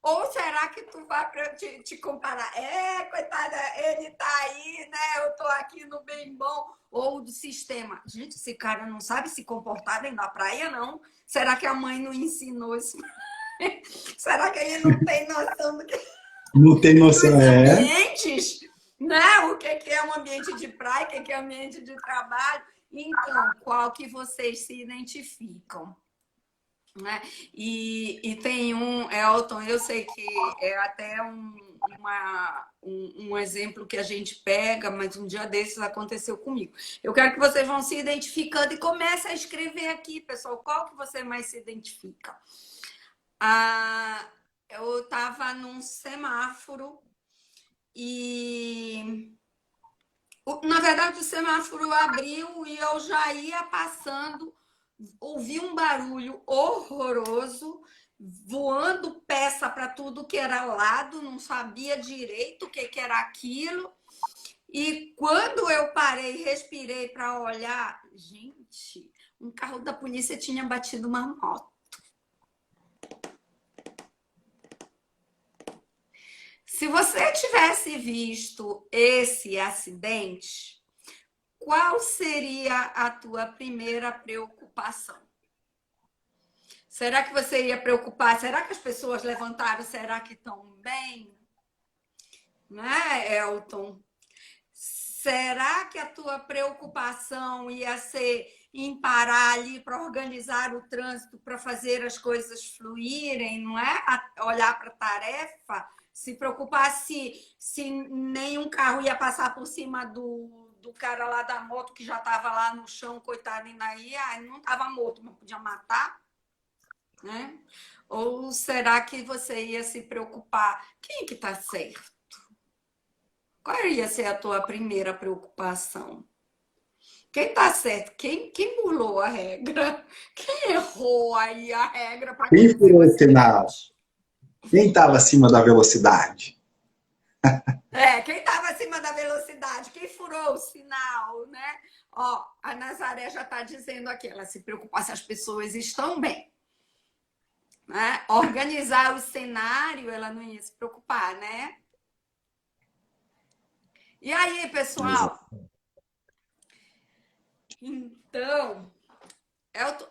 Ou será que tu vai para te comparar? É, coitada, ele tá aí, né? Eu tô aqui no bem bom. Ou do sistema. Gente, esse cara não sabe se comportar dentro da praia, não. Será que a mãe não ensinou isso? Será que ele não tem noção Não tem noção, dos é? ambientes? Né? O que é um ambiente de praia, o que é um ambiente de trabalho? Então, qual que vocês se identificam? Né? E tem um, Elton, eu sei que é até um exemplo que a gente pega, mas um dia desses aconteceu comigo. Eu quero que vocês vão se identificando e comece a escrever aqui, pessoal, qual que você mais se identifica. Eu estava num semáforo e na verdade o semáforo abriu e eu já ia passando, ouvi um barulho horroroso, voando peça para tudo que era lado, não sabia direito o que era aquilo. E quando eu parei, respirei para olhar, gente, um carro da polícia tinha batido uma moto. Se você tivesse visto esse acidente, qual seria a tua primeira preocupação? Será que você ia preocupar? Será que as pessoas levantaram? Será que estão bem? Né, Elton? Será que a tua preocupação ia ser em parar ali para organizar o trânsito, para fazer as coisas fluírem, não é? Olhar para a tarefa, se preocupar se nenhum carro ia passar por cima do cara lá da moto que já estava lá no chão, coitado, ainda aí, não estava morto, mas podia matar, né? Ou será que você ia se preocupar? Quem que está certo? Qual ia ser a tua primeira preocupação? Quem está certo? Quem burlou a regra? Quem errou aí a regra para Quem acontecer o furou o sinal? acidente? Quem estava acima da velocidade? Quem estava acima da velocidade? Quem furou o sinal, né? Ó, a Nazaré já está dizendo aqui, ela se preocupar se as pessoas estão bem. Né? Organizar o cenário, ela não ia se preocupar, né? E aí, pessoal? Então,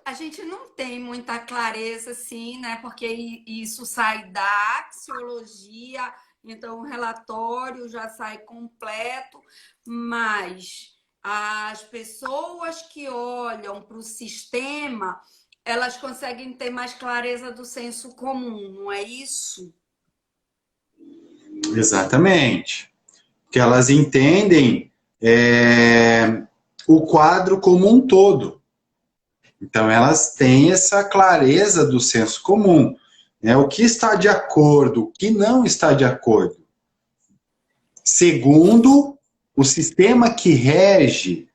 a gente não tem muita clareza, assim, né? Porque isso sai da axiologia, então o relatório já sai completo, mas as pessoas que olham para o sistema, elas conseguem ter mais clareza do senso comum, não é isso? Exatamente. Que elas entendem o quadro como um todo. Então, elas têm essa clareza do senso comum. Né? O que está de acordo, o que não está de acordo. Segundo o sistema que rege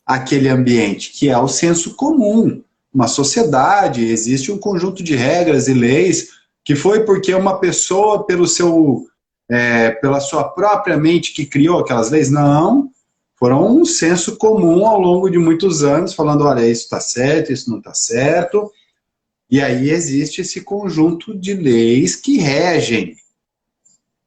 aquele ambiente, que é o senso comum. Uma sociedade, existe um conjunto de regras e leis que foi porque uma pessoa, pela sua própria mente, que criou aquelas leis? Não. Foram um senso comum ao longo de muitos anos, falando, olha, isso está certo, isso não está certo. E aí existe esse conjunto de leis que regem.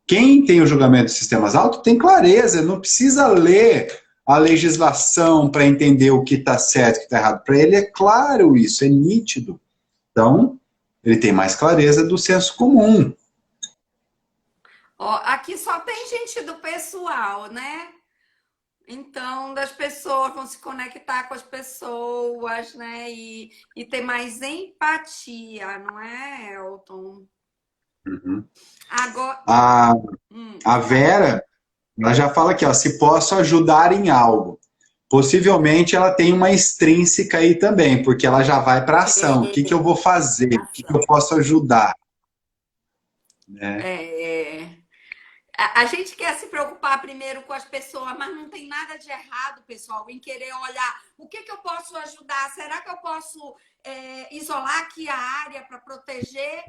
Quem tem o julgamento de sistemas auto tem clareza, não precisa ler a legislação para entender o que está certo e o que está errado. Para ele é claro isso, é nítido. Então, ele tem mais clareza do senso comum. Ó, aqui só tem gente do pessoal, né? Então, das pessoas vão se conectar com as pessoas, né? E ter mais empatia, não é, Elton? Uhum. Agora. A, a Fala. Vera, ela já fala aqui, ó, se posso ajudar em algo. Possivelmente ela tem uma extrínseca aí também, porque ela já vai para ação. O que que eu vou fazer? O que que eu Ação. posso ajudar? Né? É. A gente quer se preocupar primeiro com as pessoas, mas não tem nada de errado, pessoal, em querer olhar o que, que eu posso ajudar. Será que eu posso isolar aqui a área para proteger?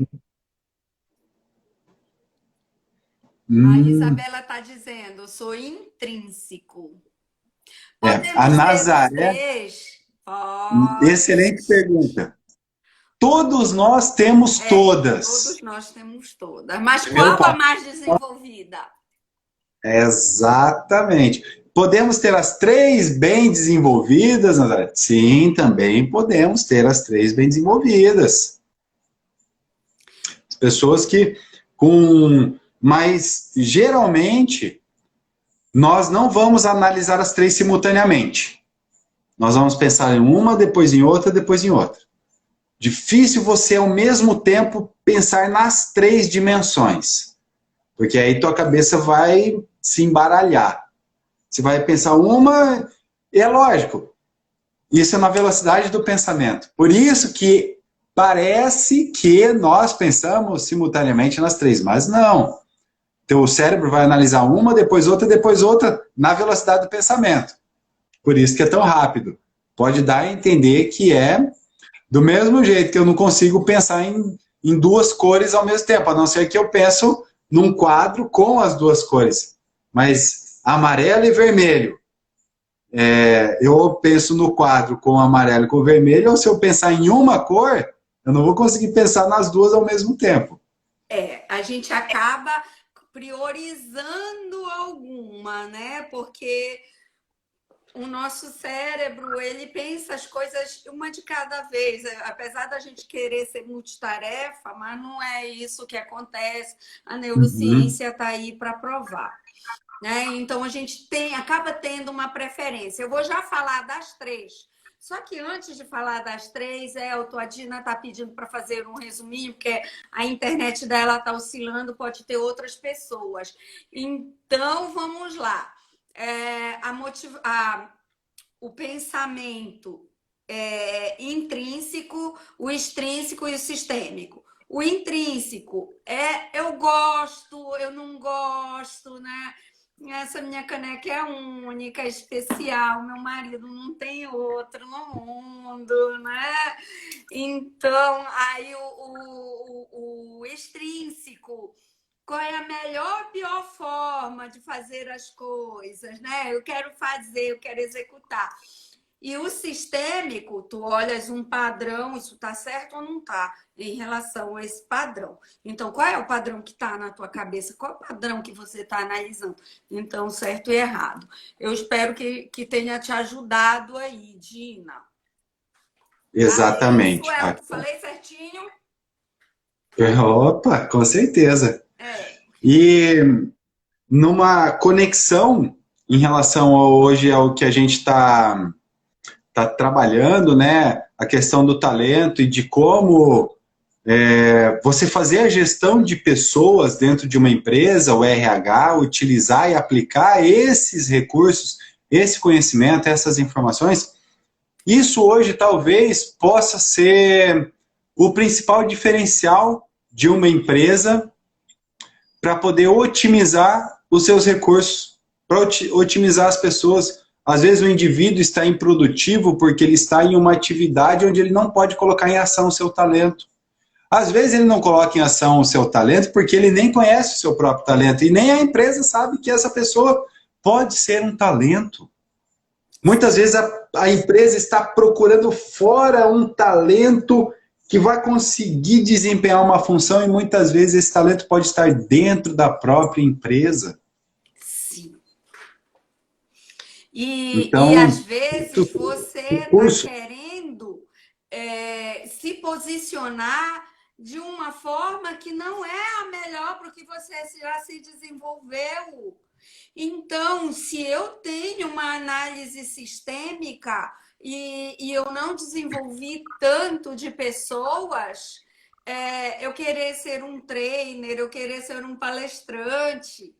A Hum, Isabela está dizendo, sou intrínseco. a Podemos ter os Nazaré, três? Pode. excelente pergunta. Todos nós temos Todos todas. nós temos todas. Mas Eu qual a posso. mais desenvolvida? Exatamente. Podemos ter as três bem desenvolvidas, Nazaré? Sim, também podemos ter as três bem desenvolvidas. Pessoas que com. Mas geralmente nós não vamos analisar as três simultaneamente. Nós vamos pensar em uma, depois em outra, depois em outra. Difícil você ao mesmo tempo pensar nas três dimensões, porque aí tua cabeça vai se embaralhar. Você vai pensar uma, e é lógico, isso é na velocidade do pensamento. Por isso que parece que nós pensamos simultaneamente nas três, mas não. Teu cérebro vai analisar uma, depois outra, na velocidade do pensamento. Por isso que é tão rápido. Pode dar a entender que é do mesmo jeito que eu não consigo pensar em duas cores ao mesmo tempo, a não ser que eu penso num quadro com as duas cores. Mas amarelo e vermelho. Eu penso no quadro com amarelo e com vermelho, ou se eu pensar em uma cor, eu não vou conseguir pensar nas duas ao mesmo tempo. A gente acaba priorizando alguma, né? Porque o nosso cérebro, ele pensa as coisas uma de cada vez. Apesar da gente querer ser multitarefa, mas não é isso que acontece. A Uhum. neurociência está aí para provar. Né? Então, a gente acaba tendo uma preferência. Eu vou já falar das três. Só que antes de falar das três, a Dina está pedindo para fazer um resuminho, porque a internet dela está oscilando, pode ter outras pessoas. Então, vamos lá. O pensamento intrínseco, o extrínseco e o sistêmico. O intrínseco eu gosto, eu não gosto, né? Essa minha caneca é única, especial. Meu marido não tem outro no mundo, né? Então, aí o extrínseco, qual é a melhor ou pior forma de fazer as coisas, né? Eu quero fazer, eu quero executar. E o sistêmico, tu olhas um padrão, isso está certo ou não está, em relação a esse padrão. Então, qual é o padrão que está na tua cabeça? Qual é o padrão que você está analisando? Então, certo e errado. Eu espero que tenha te ajudado aí, Dina. Tá? É isso, Exatamente. Elton? Falei certinho? Opa, com certeza. É. E numa conexão em relação hoje ao que a gente está trabalhando, né? A questão do talento e de como você fazer a gestão de pessoas dentro de uma empresa, o RH, utilizar e aplicar esses recursos, esse conhecimento, essas informações, isso hoje talvez possa ser o principal diferencial de uma empresa para poder otimizar os seus recursos, para otimizar as pessoas. Às vezes o indivíduo está improdutivo porque ele está em uma atividade onde ele não pode colocar em ação o seu talento. Às vezes ele não coloca em ação o seu talento porque ele nem conhece o seu próprio talento e nem a empresa sabe que essa pessoa pode ser um talento. Muitas vezes a empresa está procurando fora um talento que vai conseguir desempenhar uma função e muitas vezes esse talento pode estar dentro da própria empresa. Sim. E Então, às vezes você está recurso. querendo se posicionar de uma forma que não é a melhor para o que você já se desenvolveu. Então, se eu tenho uma análise sistêmica e eu não desenvolvi tanto de pessoas, eu querer ser um trainer, eu querer ser um palestrante,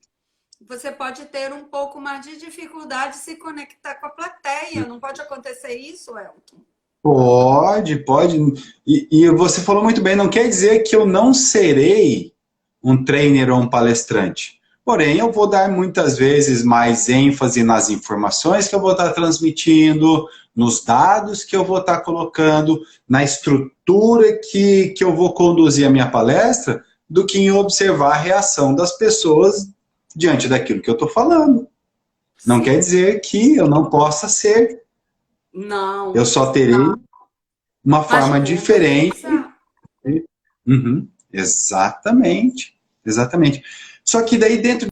você pode ter um pouco mais de dificuldade de se conectar com a plateia. Não pode acontecer isso, Elton? Pode, pode. E você falou muito bem, não quer dizer que eu não serei um trainer ou um palestrante. Porém, eu vou dar muitas vezes mais ênfase nas informações que eu vou estar transmitindo, nos dados que eu vou estar colocando, na estrutura que eu vou conduzir a minha palestra, do que em observar a reação das pessoas diante daquilo que eu estou falando. Não quer Sim. dizer que eu não possa ser, eu Não. só terei uma Mas forma diferente. conversa. Uhum, exatamente, exatamente. Só que daí dentro.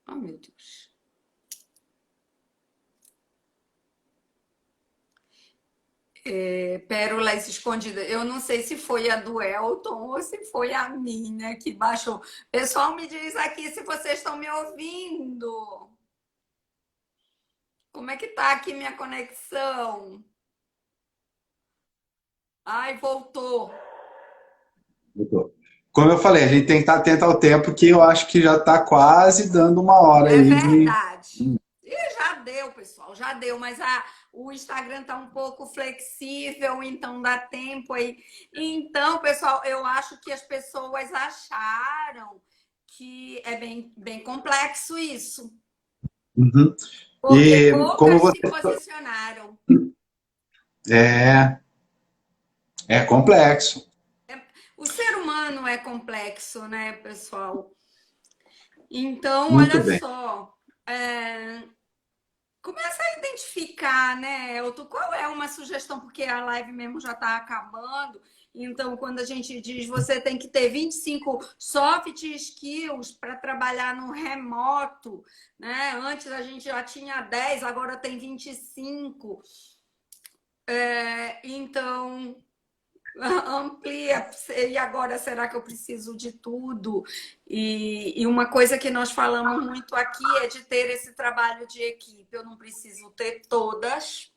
Oh, meu Deus. Pérolas escondidas. Eu não sei se foi a do Elton ou se foi a minha que baixou. Pessoal, me diz aqui se vocês estão me ouvindo. Como é que tá aqui minha conexão? Ai, voltou. Como eu falei, a gente tem que estar atento ao tempo, que eu acho que já está quase dando uma hora É aí de. verdade. E já deu, pessoal, já deu, mas o Instagram tá um pouco flexível, então dá tempo aí. Então, pessoal, eu acho que as pessoas acharam que é bem complexo isso, Uhum. porque E como poucas se você. posicionaram. É, é complexo. O ser humano é complexo, né, pessoal? Então, Muito olha bem. só. é, Começa a identificar, né, Elton, qual é uma sugestão, porque a live mesmo já está acabando. Então, quando a gente diz você tem que ter 25 soft skills para trabalhar no remoto, né? Antes a gente já tinha 10, agora tem 25. Então, amplia. E agora, será que eu preciso de tudo? E uma coisa que nós falamos muito aqui é de ter esse trabalho de equipe. Eu não preciso ter todas,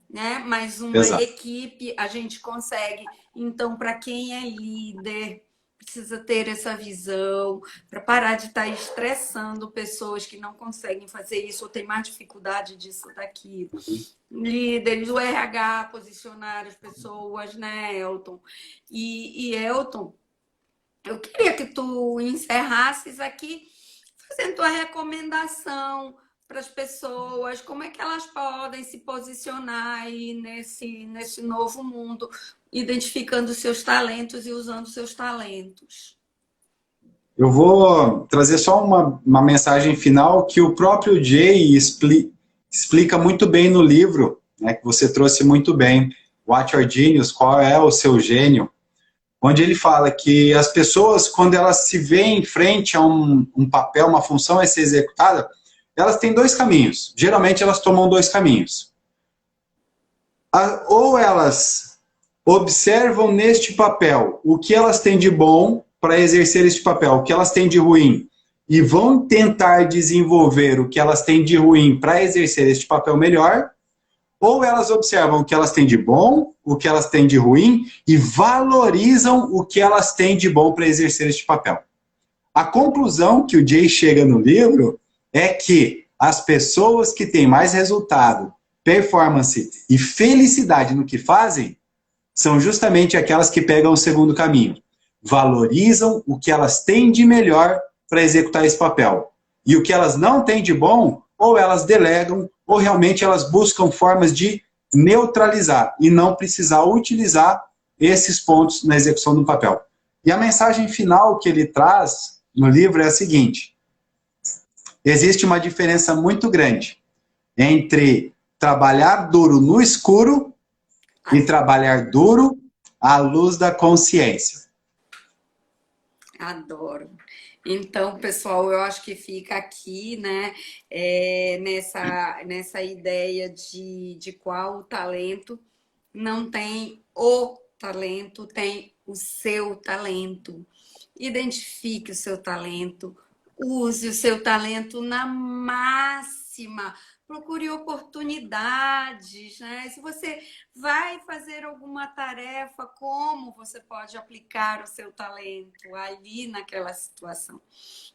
né? Mas uma Exato. equipe a gente consegue. Então, para quem é líder, precisa ter essa visão para parar de estar estressando pessoas que não conseguem fazer isso ou têm mais dificuldade disso daquilo. Líderes, o RH posicionar as pessoas, né, Elton? E Elton, eu queria que tu encerrasses aqui fazendo tua recomendação para as pessoas, como é que elas podem se posicionar aí nesse novo mundo, identificando seus talentos e usando seus talentos. Eu vou trazer só uma mensagem final que o próprio Jay explica muito bem no livro, né, que você trouxe muito bem, What Your Genius, qual é o seu gênio, onde ele fala que as pessoas, quando elas se veem em frente a um papel, uma função a ser executada, elas têm dois caminhos. Geralmente elas tomam dois caminhos. Ou elas observam neste papel o que elas têm de bom para exercer este papel, o que elas têm de ruim, e vão tentar desenvolver o que elas têm de ruim para exercer este papel melhor, ou elas observam o que elas têm de bom, o que elas têm de ruim, e valorizam o que elas têm de bom para exercer este papel. A conclusão que o Jay chega no livro é que as pessoas que têm mais resultado, performance e felicidade no que fazem são justamente aquelas que pegam o segundo caminho. Valorizam o que elas têm de melhor para executar esse papel. E o que elas não têm de bom, ou elas delegam, ou realmente elas buscam formas de neutralizar e não precisar utilizar esses pontos na execução do papel. E a mensagem final que ele traz no livro é a seguinte: existe uma diferença muito grande entre trabalhar duro no escuro e trabalhar duro à luz da consciência. Adoro. Então, pessoal, eu acho que fica aqui, né, nessa ideia de qual o talento, não tem o talento, tem o seu talento. Identifique o seu talento, use o seu talento na máxima. Procure oportunidades, né? Se você vai fazer alguma tarefa, como você pode aplicar o seu talento ali naquela situação?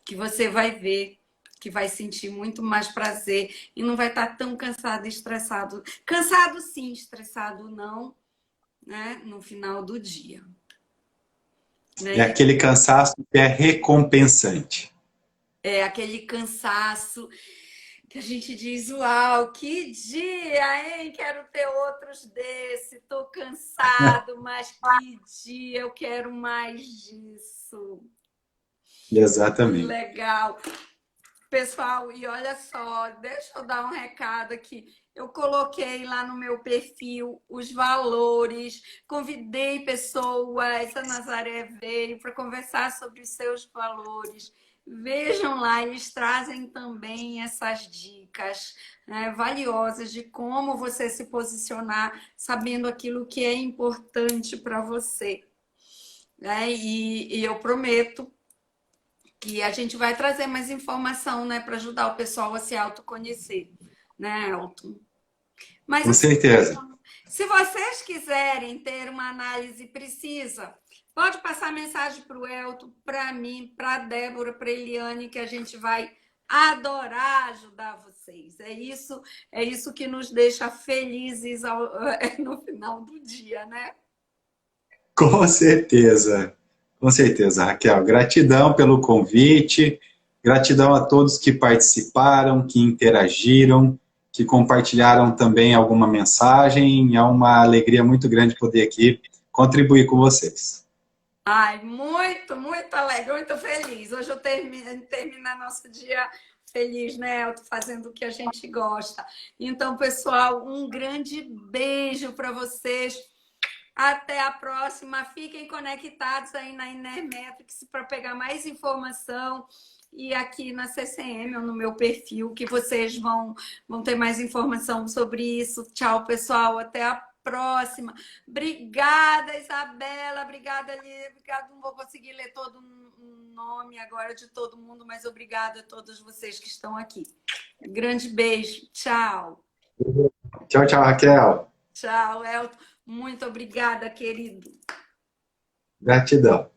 Que você vai ver que vai sentir muito mais prazer e não vai estar tão cansado e estressado. Cansado sim, estressado não, né? No final do dia. É Né? aquele cansaço que é recompensante. É aquele cansaço que a gente diz, uau, que dia, hein? Quero ter outros desse. Tô cansado, mas que dia, eu quero mais disso. Que Exatamente. legal. Pessoal, e olha só, deixa eu dar um recado aqui. Eu coloquei lá no meu perfil os valores, convidei pessoas, a Nazaré veio para conversar sobre os seus valores. Vejam lá, eles trazem também essas dicas, né, valiosas de como você se posicionar, sabendo aquilo que é importante para você. Né? E eu prometo que a gente vai trazer mais informação, né, para ajudar o pessoal a se autoconhecer, né, Elton? Mas Com assim, certeza. se vocês quiserem ter uma análise precisa, pode passar mensagem para o Elton, para mim, para a Débora, para a Eliane, que a gente vai adorar ajudar vocês. É isso que nos deixa felizes no final do dia, né? Com certeza. Com certeza, Raquel. Gratidão pelo convite, gratidão a todos que participaram, que interagiram, que compartilharam também alguma mensagem. É uma alegria muito grande poder aqui contribuir com vocês. Ai, muito, muito alegre, muito feliz. Hoje eu termino nosso dia feliz, né, Elton, fazendo o que a gente gosta. Então, pessoal, um grande beijo para vocês. Até a próxima. Fiquem conectados aí na Inermetrics para pegar mais informação. E aqui na CCM, ou no meu perfil, que vocês vão ter mais informação sobre isso. Tchau, pessoal. Até a próxima. Obrigada, Isabela. Obrigada, Lívia. Obrigada. Não vou conseguir ler todo o nome agora de todo mundo, mas obrigada a todos vocês que estão aqui. Grande beijo. Tchau. Tchau, tchau, Raquel. Tchau, Elton. Muito obrigada, querido. Gratidão.